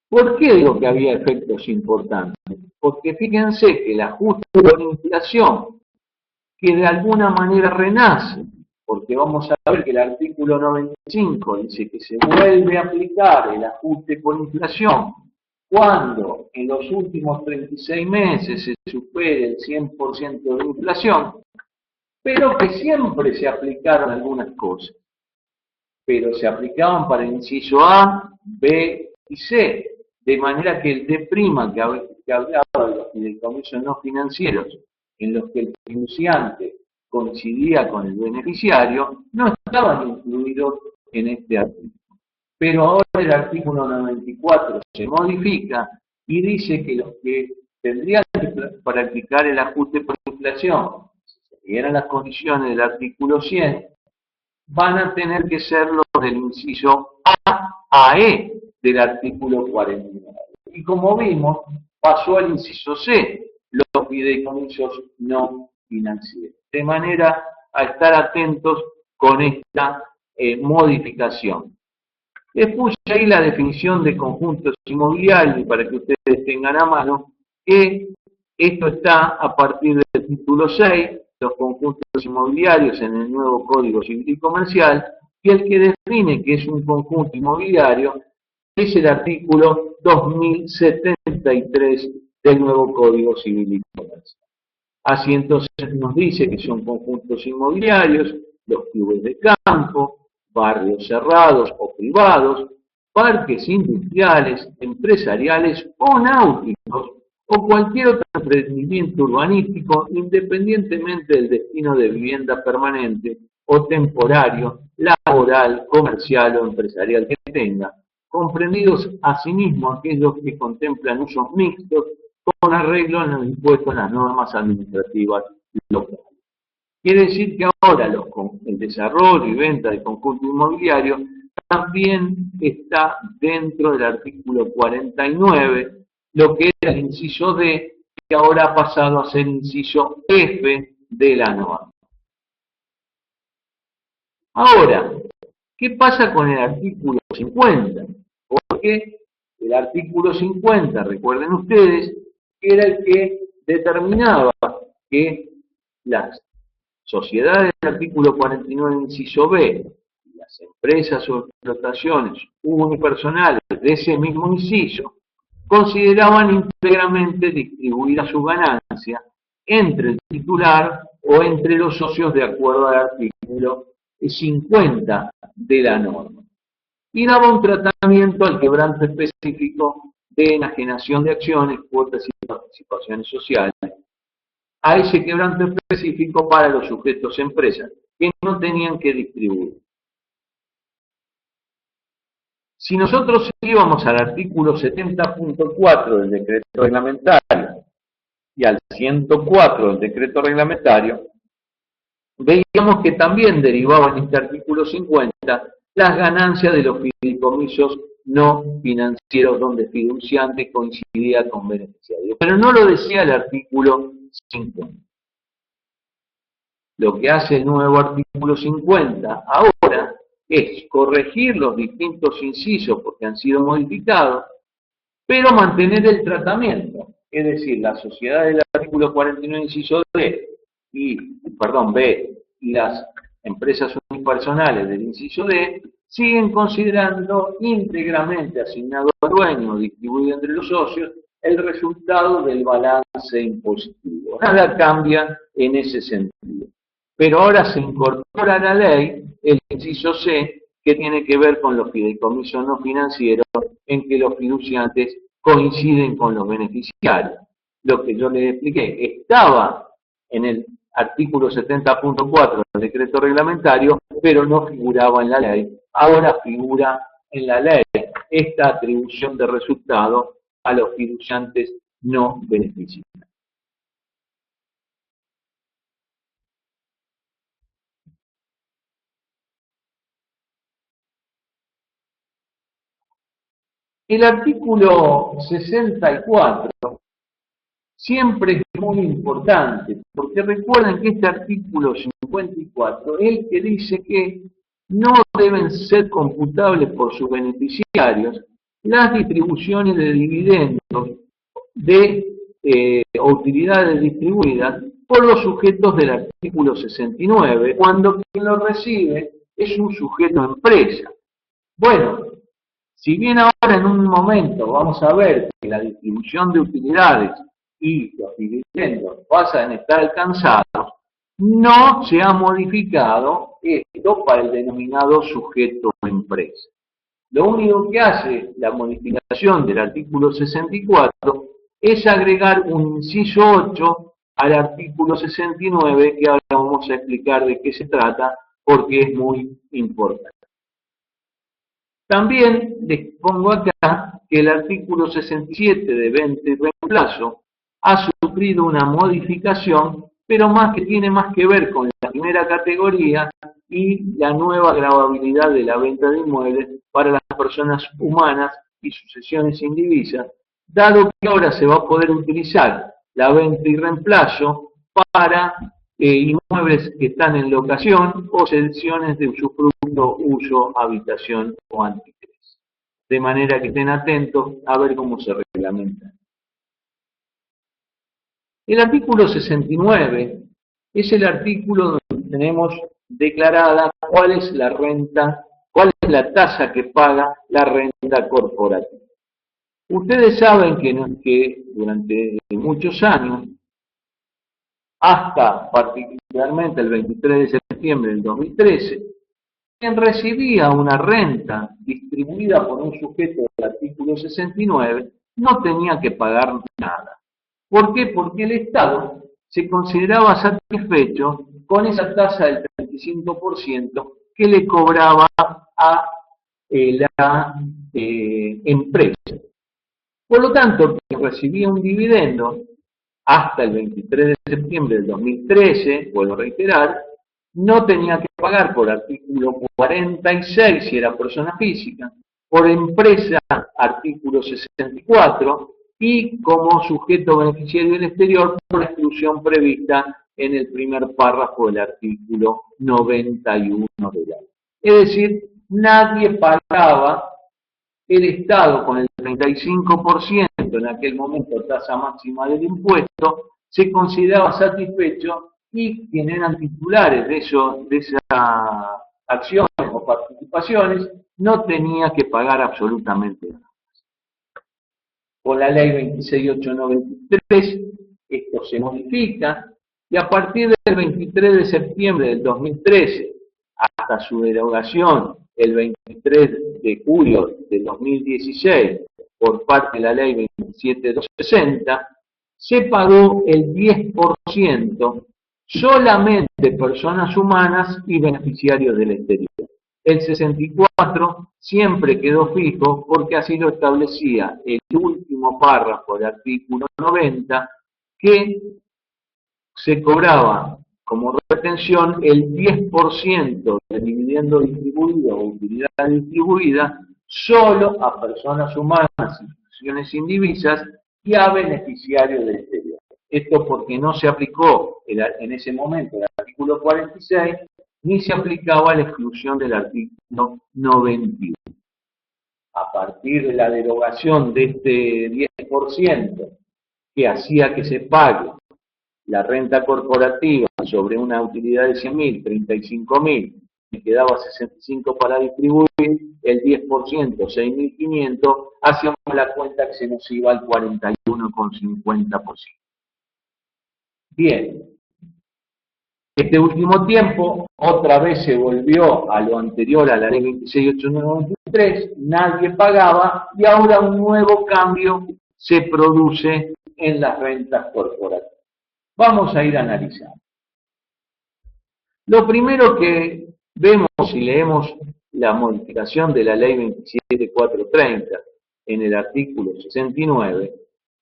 ¿Por qué digo que había efectos importantes? Porque fíjense que el ajuste por inflación, que de alguna manera renace, porque vamos a ver que el artículo 95 dice que se vuelve a aplicar el ajuste por inflación cuando en los últimos 36 meses se supere el 100% de inflación, pero que siempre se aplicaron algunas cosas, pero se aplicaban para el inciso A, B y C, de manera que el D' que hablaba de los fideicomisos no financieros, en los que el fiduciante coincidía con el beneficiario, no estaban incluidos en este artículo. Pero ahora el artículo 94 se modifica y dice que los que tendrían que practicar el ajuste por inflación, si se siguieran las condiciones del artículo 100, van a tener que ser los del inciso A a E del artículo 49. Y como vimos, pasó al inciso C, los fideicomisos no financieros. De manera a estar atentos con esta modificación. Les puse ahí la definición de conjuntos inmobiliarios para que ustedes tengan a mano que esto está a partir del título 6, los conjuntos inmobiliarios en el nuevo Código Civil y Comercial, y el que define que es un conjunto inmobiliario es el artículo 2073 del nuevo Código Civil y Comercial. Así entonces nos dice que son conjuntos inmobiliarios, los clubes de campo, barrios cerrados o privados, parques industriales, empresariales o náuticos, o cualquier otro emprendimiento urbanístico, independientemente del destino de vivienda permanente o temporario, laboral, comercial o empresarial que tenga, comprendidos asimismo aquellos que contemplan usos mixtos con arreglo en los impuestos en las normas administrativas locales. Quiere decir que ahora el desarrollo y venta de conjunto inmobiliario también está dentro del artículo 49, lo que era el inciso D, que ahora ha pasado a ser inciso F de la norma. Ahora, ¿qué pasa con el artículo 50? Porque el artículo 50, recuerden ustedes, era el que determinaba que las sociedades del artículo 49, inciso B, y las empresas o explotaciones unipersonales de ese mismo inciso, consideraban íntegramente distribuida su ganancia entre el titular o entre los socios de acuerdo al artículo 50 de la norma. Y daba un tratamiento al quebranto específico de enajenación de acciones, cuotas y participaciones sociales, a ese quebranto específico para los sujetos empresas, que no tenían que distribuir. Si nosotros íbamos al artículo 70.4 del decreto reglamentario y al 104 del decreto reglamentario, veíamos que también derivaban en este artículo 50 las ganancias de los fideicomisos no financieros donde fiduciante coincidía con beneficiario. Pero no lo decía el artículo 50. Lo que hace el nuevo artículo 50 ahora es corregir los distintos incisos porque han sido modificados, pero mantener el tratamiento. Es decir, la sociedad del artículo 49, inciso B, B, y las empresas unipersonales del inciso D, siguen considerando íntegramente asignado al dueño o distribuido entre los socios el resultado del balance impositivo. Nada cambia en ese sentido. Pero ahora se incorpora a la ley el inciso C, que tiene que ver con los fideicomisos no financieros, en que los fiduciantes coinciden con los beneficiarios. Lo que yo les expliqué estaba en el artículo 70.4 del decreto reglamentario, pero no figuraba en la ley. Ahora figura en la ley esta atribución de resultado a los fiduciantes no beneficiarios. El artículo 64 siempre es muy importante, porque recuerden que este artículo 54 es el que dice que no deben ser computables por sus beneficiarios las distribuciones de dividendos de utilidades distribuidas por los sujetos del artículo 69, cuando quien lo recibe es un sujeto empresa. Bueno, si bien ahora en un momento vamos a ver que la distribución de utilidades y los dividendos pasan a estar alcanzados, no se ha modificado esto para el denominado sujeto empresa. Lo único que hace la modificación del artículo 64 es agregar un inciso 8 al artículo 69, que ahora vamos a explicar de qué se trata, porque es muy importante. También les pongo acá que el artículo 67 de venta y reemplazo ha sufrido una modificación, pero tiene más que ver con la primera categoría y la nueva gravabilidad de la venta de inmuebles para las personas humanas y sucesiones indivisas, dado que ahora se va a poder utilizar la venta y reemplazo para inmuebles que están en locación o cesiones de usufructo, uso, habitación o alquileres. De manera que estén atentos a ver cómo se reglamenta. El artículo 69 es el artículo donde tenemos declarada cuál es la renta, cuál es la tasa que paga la renta corporativa. Ustedes saben que durante muchos años, hasta particularmente el 23 de septiembre del 2013, quien recibía una renta distribuida por un sujeto del artículo 69 no tenía que pagar nada. ¿Por qué? Porque el Estado se consideraba satisfecho con esa tasa del 25% que le cobraba a la empresa. Por lo tanto, quien recibía un dividendo hasta el 23 de septiembre del 2013, vuelvo a reiterar, no tenía que pagar por artículo 46 si era persona física, por empresa artículo 64 y como sujeto beneficiario del exterior por la exclusión prevista en el primer párrafo del artículo 91 de la ley. Es decir, nadie pagaba, el Estado con el 35% en aquel momento tasa máxima del impuesto se consideraba satisfecho y quienes eran titulares de esas acciones o participaciones no tenía que pagar absolutamente nada. Con la ley 26893 esto se modifica y a partir del 23 de septiembre del 2013 hasta su derogación el 23 de julio del 2016 por parte de la ley 27260, se pagó el 10% solamente personas humanas y beneficiarios del exterior. El 64 siempre quedó fijo porque así lo establecía el último párrafo del artículo 90, que se cobraba como retención el 10% del dividendo distribuido o utilidad distribuida solo a personas humanas, instituciones indivisas y a beneficiarios del exterior. Esto porque no se aplicó en ese momento el artículo 46 ni se aplicaba la exclusión del artículo 91. A partir de la derogación de este 10% que hacía que se pague la renta corporativa sobre una utilidad de 100.000, 35.000, me quedaba 65 para distribuir, el 10%, 6.500, hacíamos la cuenta que se nos iba al 41,50%. Bien, este último tiempo otra vez se volvió a lo anterior a la ley 26893, nadie pagaba y ahora un nuevo cambio se produce en las rentas corporativas. Vamos a ir analizando. Lo primero que vemos si leemos la modificación de la ley 27430 en el artículo 69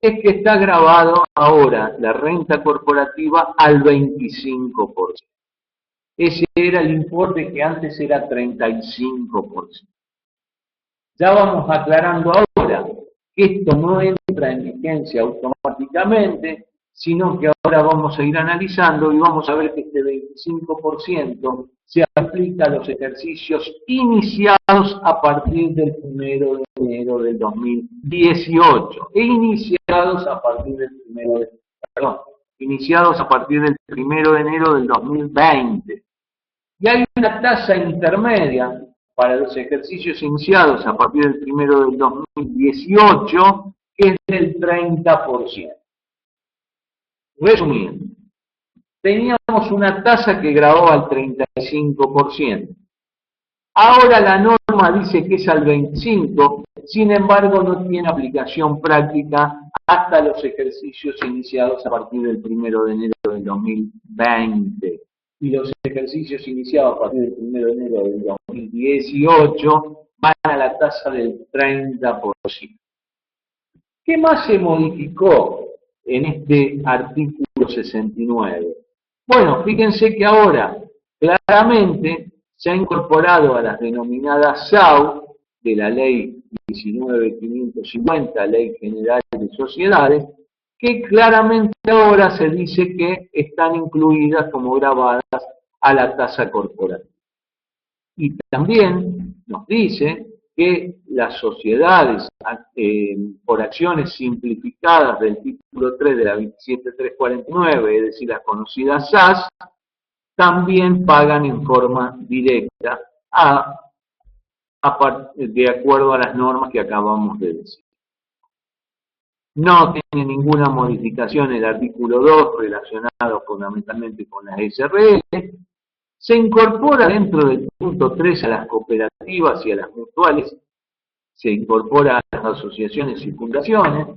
es que está grabado ahora la renta corporativa al 25%. Ese era el importe que antes era 35%. Ya vamos aclarando ahora que esto no entra en vigencia automáticamente, sino que ahora vamos a ir analizando y vamos a ver que este 25% se aplica a los ejercicios iniciados a partir del 1 de enero del 2018 e iniciados a partir del 1 de enero del 2020. Y hay una tasa intermedia para los ejercicios iniciados a partir del 1 del 2018 que es del 30%. Resumiendo, teníamos una tasa que gravaba al 35%. Ahora la norma dice que es al 25%, sin embargo no tiene aplicación práctica hasta los ejercicios iniciados a partir del 1 de enero del 2020. Y los ejercicios iniciados a partir del 1 de enero del 2018 van a la tasa del 30%. ¿Qué más se modificó en este artículo 69? Bueno, fíjense que ahora claramente se ha incorporado a las denominadas SAU de la ley 19.550, Ley General de Sociedades, que claramente ahora se dice que están incluidas como grabadas a la tasa corporativa. Y también nos dice que las sociedades por acciones simplificadas del título 3 de la 27349, es decir, las conocidas SAS, también pagan en forma directa de acuerdo a las normas que acabamos de decir. No tiene ninguna modificación el artículo 2 relacionado fundamentalmente con las SRL. Se incorpora dentro del punto 3 a las cooperativas y a las mutuales, se incorpora a las asociaciones y fundaciones,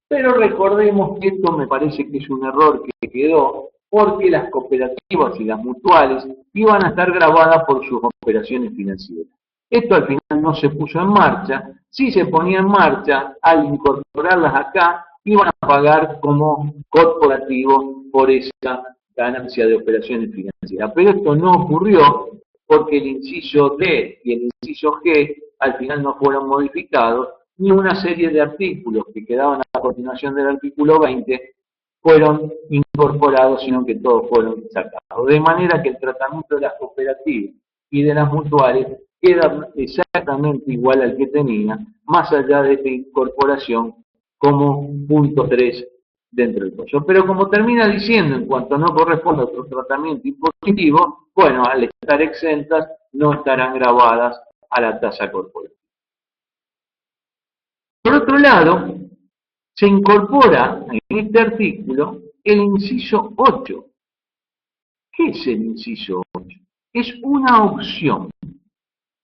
pero recordemos que esto me parece que es un error que quedó, porque las cooperativas y las mutuales iban a estar grabadas por sus operaciones financieras. Esto al final no se puso en marcha. Si se ponía en marcha, al incorporarlas acá, iban a pagar como corporativo por esa ganancia de operaciones financieras. Pero esto no ocurrió porque el inciso D y el inciso G al final no fueron modificados, ni una serie de artículos que quedaban a continuación del artículo 20 fueron incorporados, sino que todos fueron sacados. De manera que el tratamiento de las cooperativas y de las mutuales queda exactamente igual al que tenía, más allá de esta incorporación como punto 3 dentro del pollo. Pero como termina diciendo, en cuanto no corresponde a otro tratamiento impositivo, bueno, al estar exentas, no estarán grabadas a la tasa corporativa. Por otro lado, se incorpora en este artículo el inciso 8. ¿Qué es el inciso 8? Es una opción.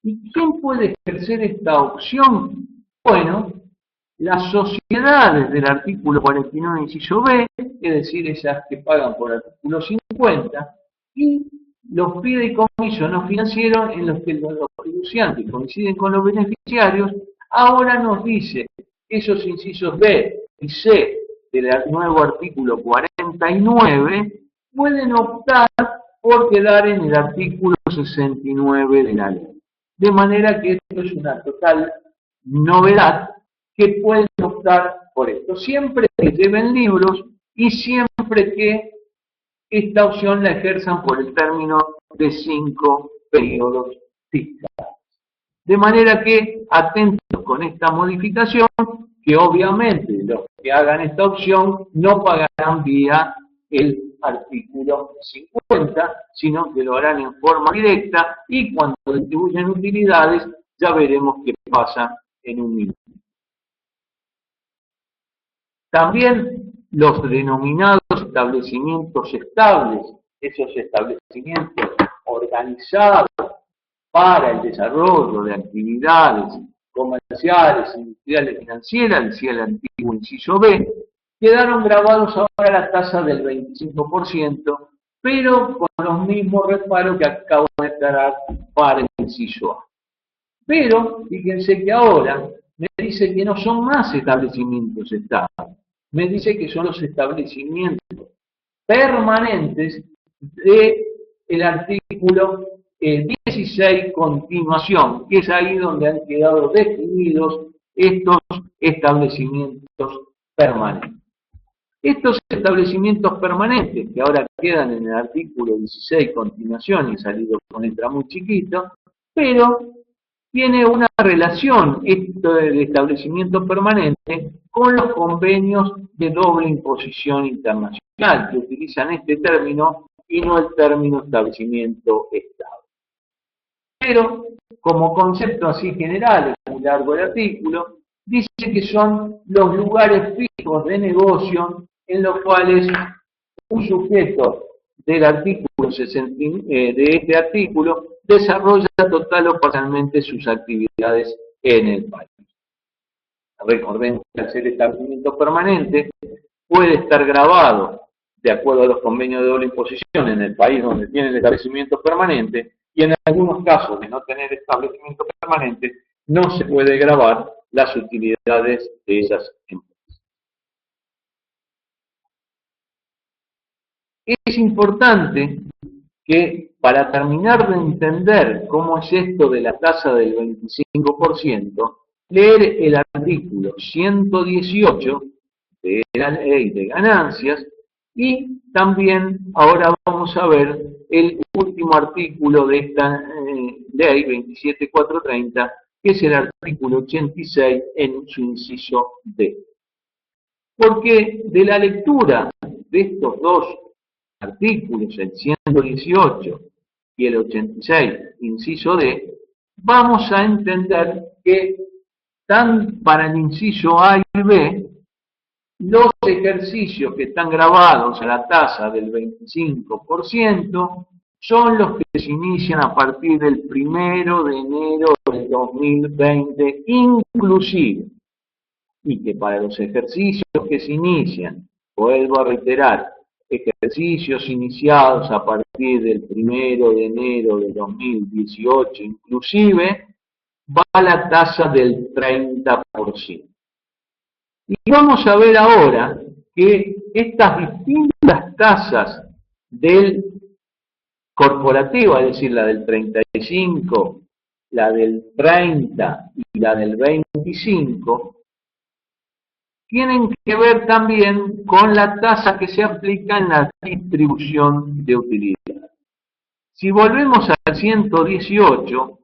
¿Y quién puede ejercer esta opción? Bueno, las sociedades del artículo 49, inciso B, es decir, esas que pagan por artículo 50, y los fideicomisos no financieros en los que los fiduciantes coinciden con los beneficiarios. Ahora nos dice que esos incisos B y C del nuevo artículo 49 pueden optar por quedar en el artículo 69 de la ley. De manera que esto es una total novedad, que pueden optar por esto, siempre que lleven libros y siempre que esta opción la ejerzan por el término de 5 periodos fiscales. De manera que, atentos con esta modificación, que obviamente los que hagan esta opción no pagarán vía el artículo 50, sino que lo harán en forma directa y cuando distribuyen utilidades ya veremos qué pasa en un minuto. También los denominados establecimientos estables, esos establecimientos organizados para el desarrollo de actividades comerciales, industriales, financieras, decía el antiguo inciso B, quedaron grabados ahora a la tasa del 25%, pero con los mismos reparos que acabo de declarar para el inciso A. Pero, fíjense que ahora me dice que no son más establecimientos estables, me dice que son los establecimientos permanentes del artículo 16 continuación, que es ahí donde han quedado definidos estos establecimientos permanentes. Estos establecimientos permanentes, que ahora quedan en el artículo 16 continuación, y salido con letra muy chiquito, pero tiene una relación esto del establecimiento permanente con los convenios de doble imposición internacional, que utilizan este término y no el término establecimiento estable. Pero, como concepto así general, es muy largo el artículo, dice que son los lugares fijos de negocio en los cuales un sujeto del artículo 60, de este artículo desarrolla total o parcialmente sus actividades en el país. Recordemos que al ser establecimiento permanente puede estar grabado de acuerdo a los convenios de doble imposición en el país donde tiene el establecimiento permanente, y en algunos casos de no tener establecimiento permanente no se puede grabar las utilidades de esas empresas. Es importante que para terminar de entender cómo es esto de la tasa del 25%, leer el artículo 118 de la ley de ganancias y también ahora vamos a ver el último artículo de esta ley 27430, que es el artículo 86 en su inciso D. Porque de la lectura de estos dos artículos, el 118 y el 86, inciso D, vamos a entender que para el inciso A y B, los ejercicios que están grabados a la tasa del 25% son los que se inician a partir del 1 de enero del 2020 inclusive, y que para los ejercicios que se inician, vuelvo a reiterar, ejercicios iniciados a partir del 1 de enero de 2018 inclusive, va la tasa del 30%. Y vamos a ver ahora que estas distintas tasas del corporativo, es decir, la del 35, la del 30 y la del 25, tienen que ver también con la tasa que se aplica en la distribución de utilidad. Si volvemos al 118,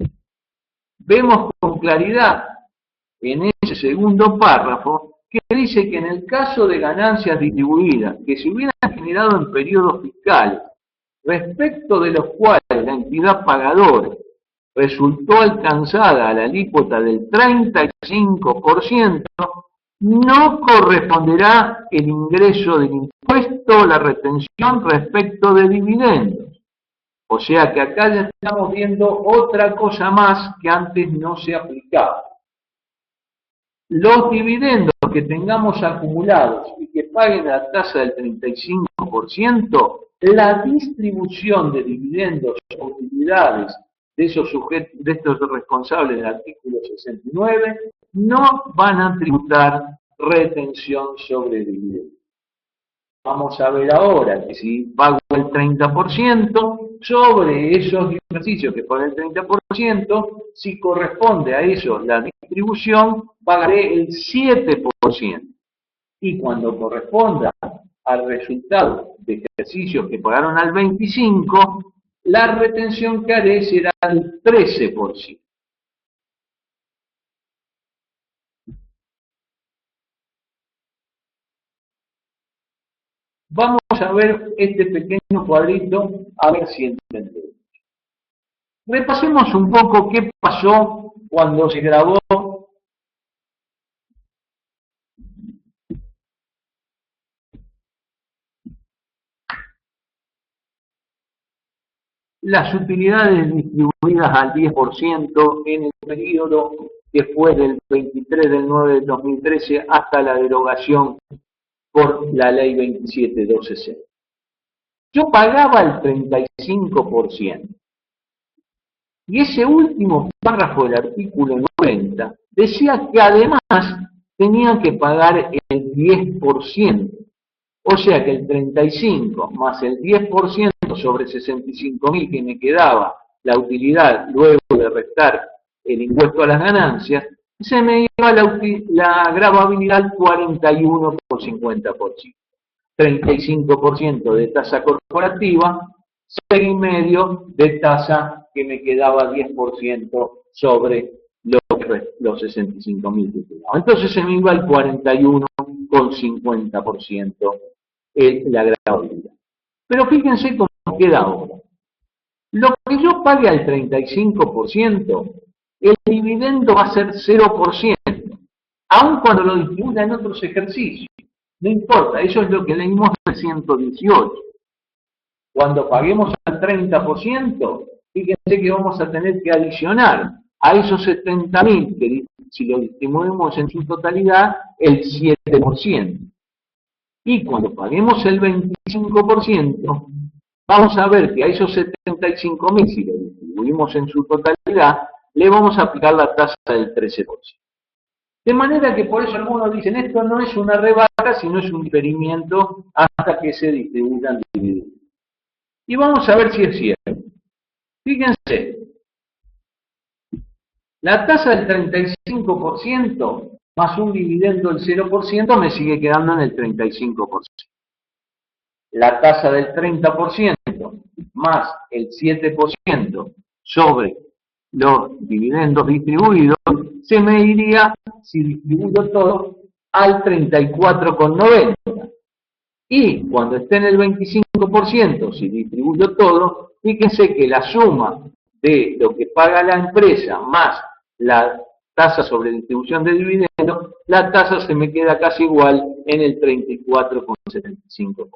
vemos con claridad en ese segundo párrafo que dice que en el caso de ganancias distribuidas que se hubieran generado en periodos fiscales, respecto de los cuales la entidad pagadora resultó alcanzada a la alícuota del 35%, no corresponderá el ingreso del impuesto o la retención respecto de dividendos. O sea que acá ya estamos viendo otra cosa más que antes no se aplicaba. Los dividendos que tengamos acumulados y que paguen la tasa del 35%, la distribución de dividendos o utilidades de estos responsables del artículo 69 no van a tributar retención sobre dividendos. Vamos a ver ahora que si pago el 30% sobre esos ejercicios que pagan el 30%, si corresponde a eso la distribución, pagaré el 7%. Y cuando corresponda al resultado de ejercicios que pagaron al 25%, la retención que haré será del 13%. Vamos a ver este pequeño cuadrito, a ver si entendemos. Repasemos un poco qué pasó cuando se grabó las utilidades distribuidas al 10% en el periodo que fue del 23 del 9 del 2013 hasta la derogación por la ley 27.12c. Yo pagaba el 35%. Y ese último párrafo del artículo 90 decía que además tenían que pagar el 10%. O sea que el 35 más el 10% sobre 65.000 que me quedaba la utilidad luego de restar el impuesto a las ganancias, se me iba la gravabilidad al 41,50%. 35% de tasa corporativa, 6,5% de tasa que me quedaba 10% sobre los 65.000 que quedaban. Entonces se me iba al 41,50% la gravabilidad. Pero fíjense cómo queda ahora. Lo que yo pague al 35%, el dividendo va a ser 0%, aun cuando lo distribuya en otros ejercicios. No importa, eso es lo que leímos en el 118. Cuando paguemos al 30%, fíjense que vamos a tener que adicionar a esos 70.000, que si lo distribuimos en su totalidad, el 7%. Y cuando paguemos el 25%, vamos a ver que a esos 75.000, si lo distribuimos en su totalidad, le vamos a aplicar la tasa del 13%. De manera que por eso algunos dicen, esto no es una rebaja, sino es un diferimiento hasta que se distribuyan dividendos. Y vamos a ver si es cierto. Fíjense, la tasa del 35% más un dividendo del 0% me sigue quedando en el 35%. La tasa del 30% más el 7% sobre los dividendos distribuidos se me iría, si distribuyo todo, al 34,90. Y cuando esté en el 25%, si distribuyo todo, fíjense que la suma de lo que paga la empresa más la tasa sobre distribución de dividendos, la tasa se me queda casi igual en el 34,75%.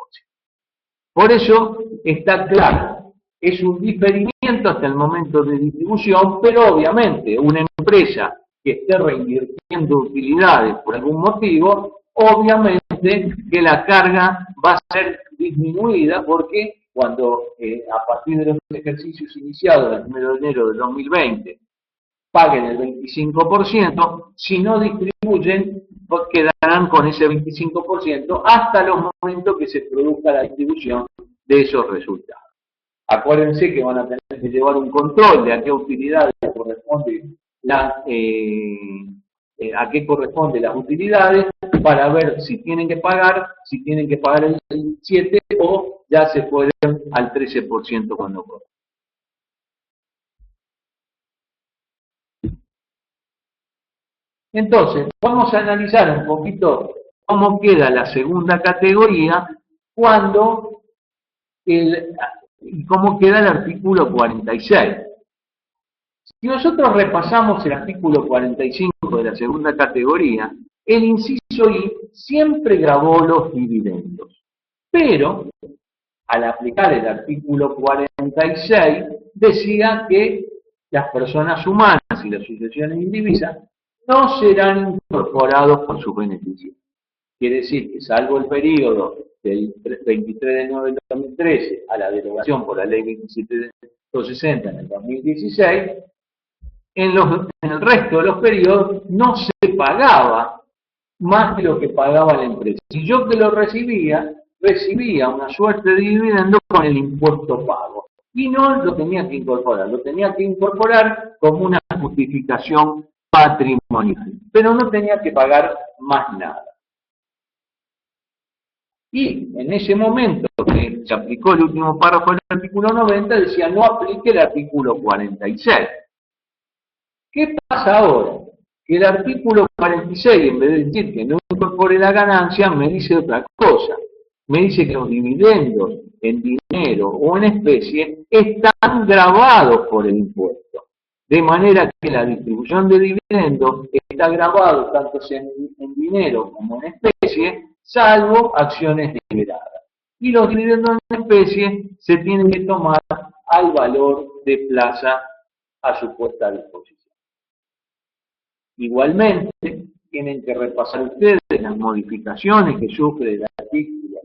Por eso está claro, es un diferimiento hasta el momento de distribución, pero obviamente una empresa que esté reinvirtiendo utilidades por algún motivo, obviamente que la carga va a ser disminuida porque cuando a partir de los ejercicios iniciados el 1 de enero del 2020 paguen el 25%, si no distribuyen, quedarán con ese 25% hasta los momentos que se produzca la distribución de esos resultados. Acuérdense que van a tener que llevar un control de a qué utilidades corresponde a qué corresponden las utilidades para ver si tienen que pagar el 7 o ya se fueron al 13% cuando cobran. Entonces, vamos a analizar un poquito cómo queda la segunda categoría y cómo queda el artículo 46. Si nosotros repasamos el artículo 45 de la segunda categoría, el inciso I siempre grabó los dividendos, pero al aplicar el artículo 46 decía que las personas humanas y las sucesiones indivisas no serán incorporados por sus beneficios. Quiere decir que salvo el periodo del 23 de enero del 2013 a la derogación por la ley 2760 en el 2016, en el resto de los periodos no se pagaba más de lo que pagaba la empresa. Si yo que lo recibía una suerte de dividendo con el impuesto pago. Y no lo tenía que incorporar como una justificación patrimonial, pero no tenía que pagar más nada. Y en ese momento que se aplicó el último párrafo del artículo 90, decía no aplique el artículo 46. ¿Qué pasa ahora? Que el artículo 46, en vez de decir que no incorpore la ganancia, me dice otra cosa. Me dice que los dividendos en dinero o en especie están gravados por el impuesto. De manera que la distribución de dividendos está grabado tanto en dinero como en especie, salvo acciones liberadas. Y los dividendos en especie se tienen que tomar al valor de plaza a su puesta a disposición. Igualmente, tienen que repasar ustedes las modificaciones que sufre el artículo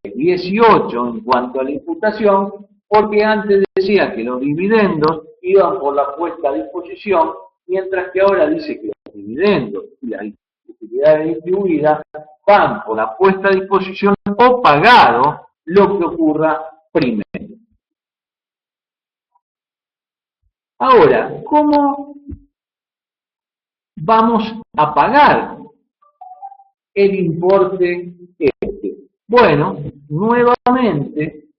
18 en cuanto a la imputación, porque antes decía que los dividendos iban por la puesta a disposición, mientras que ahora dice que los dividendos y las utilidades distribuidas van por la puesta a disposición o pagado lo que ocurra primero. Ahora, ¿cómo vamos a pagar el importe este? Bueno, nuevamente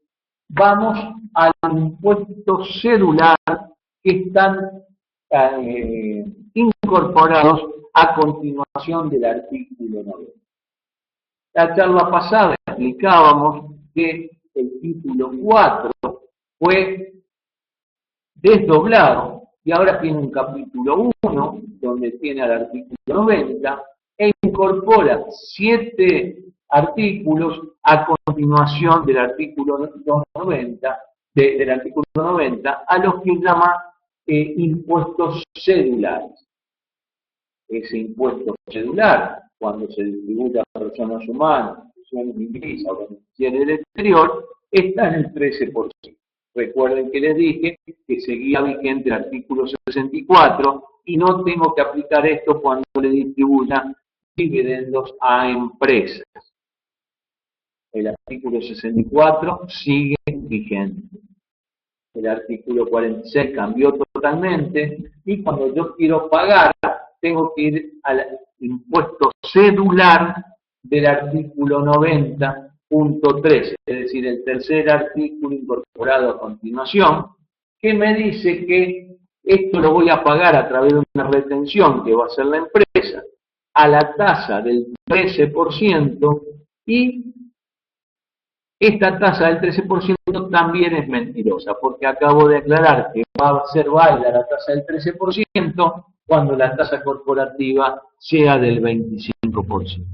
vamos al impuesto cedular que están incorporados a continuación del artículo 90. La charla pasada explicábamos que el título 4 fue desdoblado y ahora tiene un capítulo 1 donde tiene al artículo 90 e incorpora 7 artículos a continuación del artículo 90, a los que llama impuestos cedulares. Ese impuesto cedular, cuando se distribuye a personas humanas, personas indivisas o beneficiarios del exterior, está en el 13%. Recuerden que les dije que seguía vigente el artículo 64 y no tengo que aplicar esto cuando le distribuya dividendos a empresas. El artículo 64 sigue vigente. El artículo 46 cambió totalmente y cuando yo quiero pagar tengo que ir al impuesto cedular del artículo 90.3, es decir, el tercer artículo incorporado a continuación, que me dice que esto lo voy a pagar a través de una retención que va a hacer la empresa a la tasa del 13% y esta tasa del 13% también es mentirosa, porque acabo de aclarar que va a ser válida la tasa del 13% cuando la tasa corporativa sea del 25%.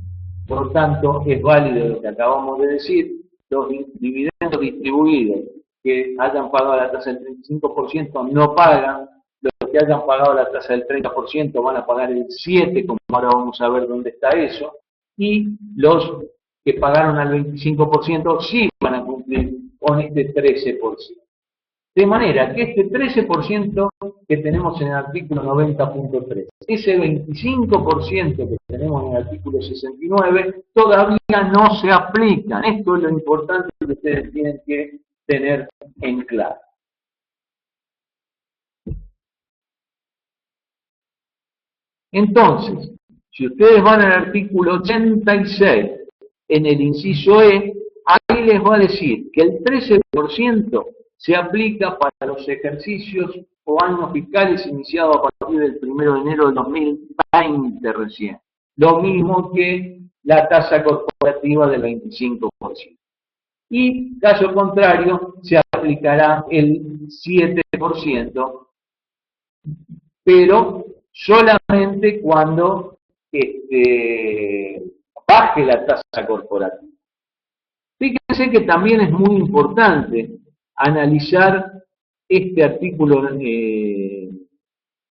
Por lo tanto, es válido lo que acabamos de decir, los dividendos distribuidos que hayan pagado la tasa del 35% no pagan, los que hayan pagado la tasa del 30% van a pagar el 7%, como ahora vamos a ver dónde está eso, y los que pagaron al 25% sí van a cumplir con este 13%. De manera que este 13% que tenemos en el artículo 90.3, ese 25% que tenemos en el artículo 69, todavía no se aplican. Esto es lo importante que ustedes tienen que tener en claro. Entonces, si ustedes van al artículo 86, en el inciso E, ahí les va a decir que el 13% se aplica para los ejercicios o años fiscales iniciados a partir del 1 de enero del 2020 recién. Lo mismo que la tasa corporativa del 25%. Y, caso contrario, se aplicará el 7%, pero solamente cuando baje la tasa corporativa. Fíjense que también es muy importante analizar este artículo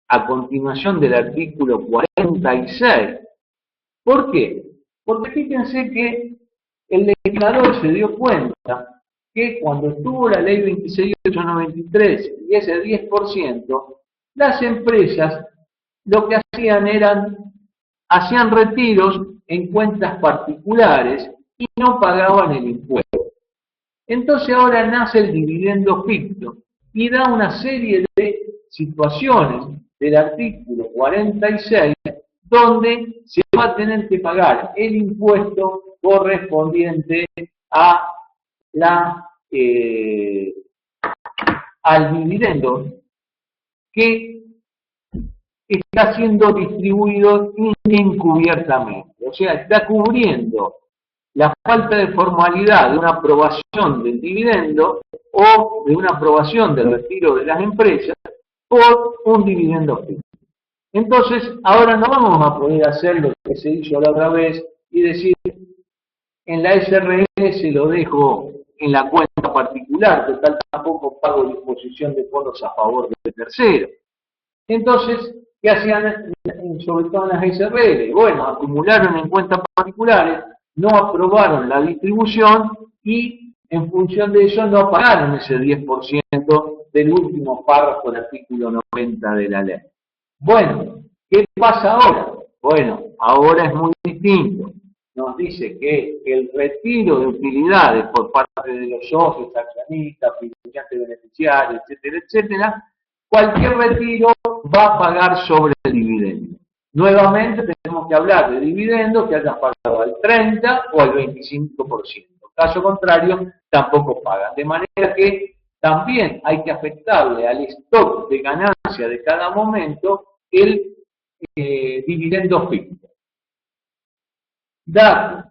a continuación del artículo 46. ¿Por qué? Porque fíjense que el legislador se dio cuenta que cuando estuvo la ley 26.893 y ese 10%, las empresas lo que hacían retiros en cuentas particulares y no pagaban el impuesto. Entonces ahora nace el dividendo ficto y da una serie de situaciones del artículo 46 donde se va a tener que pagar el impuesto correspondiente a al dividendo que está siendo distribuido encubiertamente. O sea, está cubriendo la falta de formalidad de una aprobación del dividendo o de una aprobación del retiro de las empresas por un dividendo fijo. Entonces, ahora no vamos a poder hacer lo que se hizo la otra vez y decir, en la SRL se lo dejo en la cuenta particular, total tampoco pago disposición de fondos a favor de terceros. Entonces, ¿qué hacían sobre todo en las SRL? Bueno, acumularon en cuentas particulares, no aprobaron la distribución y en función de eso no pagaron ese 10% del último párrafo del artículo 90 de la ley. Bueno, ¿qué pasa ahora? Bueno, ahora es muy distinto. Nos dice que el retiro de utilidades por parte de los socios, accionistas, beneficiantes beneficiarios, etcétera, etcétera, cualquier retiro va a pagar sobre el dividendo. Nuevamente tenemos que hablar de dividendos que hayan pagado al 30 o al 25%. Caso contrario, tampoco pagan. De manera que también hay que afectarle al stock de ganancia de cada momento el dividendo fijo. Da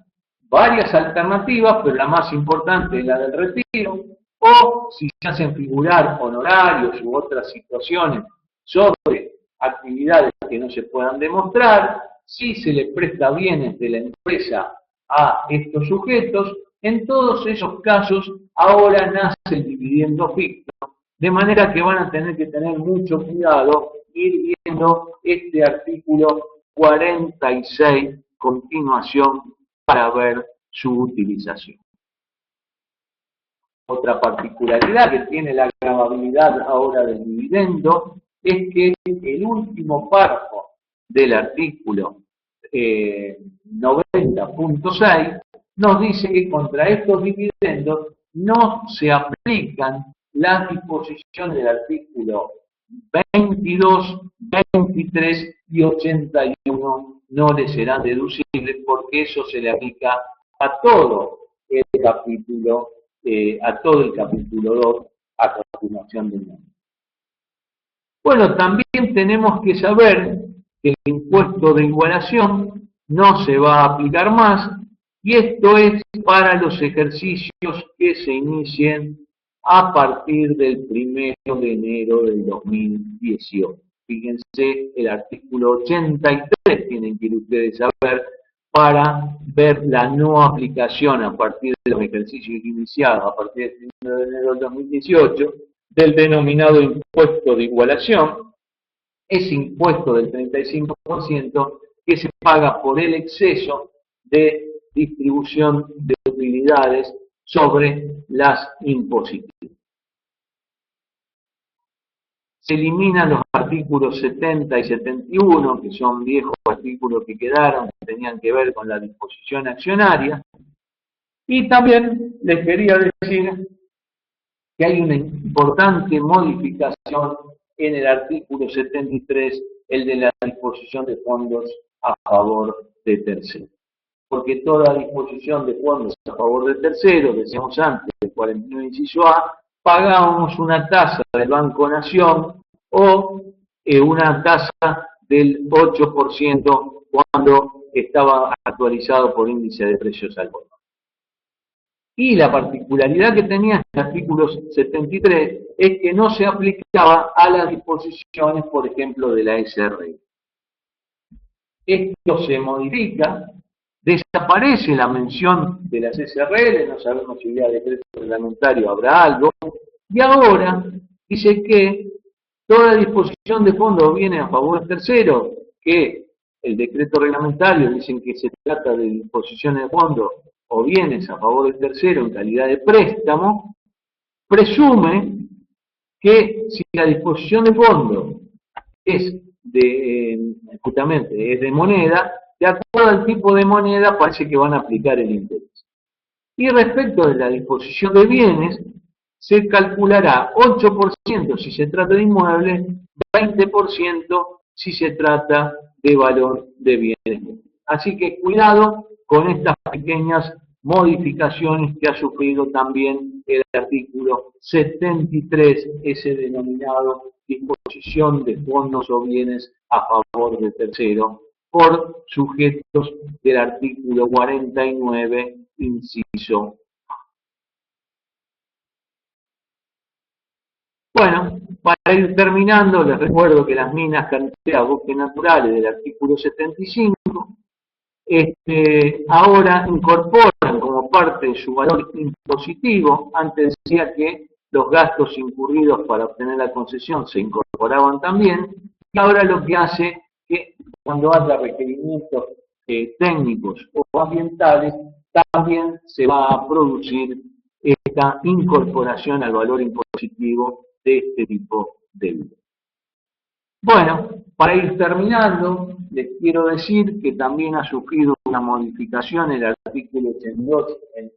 varias alternativas, pero la más importante es la del retiro, o si se hacen figurar honorarios u otras situaciones sobre actividades que no se puedan demostrar, si se le presta bienes de la empresa a estos sujetos, en todos esos casos ahora nace el dividendo fijo, de manera que van a tener que tener mucho cuidado ir viendo este artículo 46 continuación para ver su utilización. Otra particularidad que tiene la gravabilidad ahora del dividendo es que el último párrafo del artículo 90.6 nos dice que contra estos dividendos no se aplican las disposiciones del artículo 22, 23 y 81 no le serán deducibles porque eso se le aplica a todo el capítulo 2 a continuación del nombre. Bueno, también tenemos que saber que el impuesto de igualación no se va a aplicar más y esto es para los ejercicios que se inicien a partir del 1 de enero del 2018. Fíjense, el artículo 83 tienen que ustedes saber para ver la no aplicación a partir de los ejercicios iniciados a partir del 1 de enero del 2018 del denominado impuesto de igualación, ese impuesto del 35% que se paga por el exceso de distribución de utilidades sobre las impositivas. Se eliminan los artículos 70 y 71, que son viejos artículos que quedaron, que tenían que ver con la disposición accionaria. Y también les quería decir que hay una importante modificación en el artículo 73, el de la disposición de fondos a favor de terceros. Porque toda disposición de fondos a favor de terceros, decíamos antes, del 49 inciso A, pagábamos una tasa del Banco Nación o una tasa del 8% cuando estaba actualizado por índice de precios al bono. Y la particularidad que tenía el artículo 73 es que no se aplicaba a las disposiciones, por ejemplo, de la SRL. Esto se modifica, desaparece la mención de las SRL, no sabemos si vía decreto reglamentario habrá algo, y ahora dice que toda disposición de fondos viene a favor del tercero, que el decreto reglamentario dicen que se trata de disposiciones de fondos o bienes a favor del tercero en calidad de préstamo, presume que si la disposición de fondos es justamente es de moneda, de acuerdo al tipo de moneda parece que van a aplicar el interés. Y respecto de la disposición de bienes, se calculará 8% si se trata de inmuebles, 20% si se trata de valor de bienes. Así que cuidado con estas pequeñas modificaciones que ha sufrido también el artículo 73, ese denominado disposición de fondos o bienes a favor de tercero, por sujetos del artículo 49, inciso. Bueno, para ir terminando, les recuerdo que las minas, carreteras, bosques naturales del artículo 75, ahora incorporan como parte de su valor impositivo, antes decía que los gastos incurridos para obtener la concesión se incorporaban también, y ahora lo que hace que cuando haya requerimientos técnicos o ambientales, también se va a producir esta incorporación al valor impositivo de este tipo de bienes. Bueno, para ir terminando, les quiero decir que también ha sufrido una modificación el artículo 82, el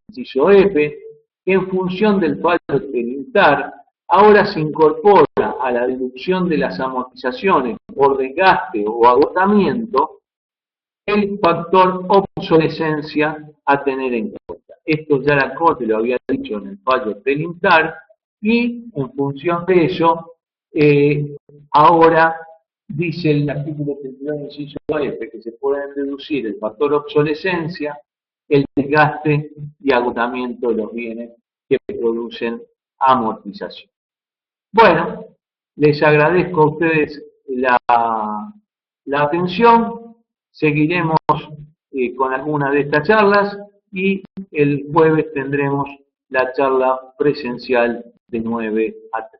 inciso F, que en función del fallo experimentario, ahora se incorpora a la deducción de las amortizaciones por desgaste o agotamiento el factor obsolescencia a tener en cuenta. Esto ya la Corte lo había dicho en el fallo experimentario y en función de eso, ahora dice el artículo 32, inciso F, que se pueden deducir el factor obsolescencia, el desgaste y agotamiento de los bienes que producen amortización. Bueno, les agradezco a ustedes la atención, seguiremos con alguna de estas charlas y el jueves tendremos la charla presencial de 9 a 3.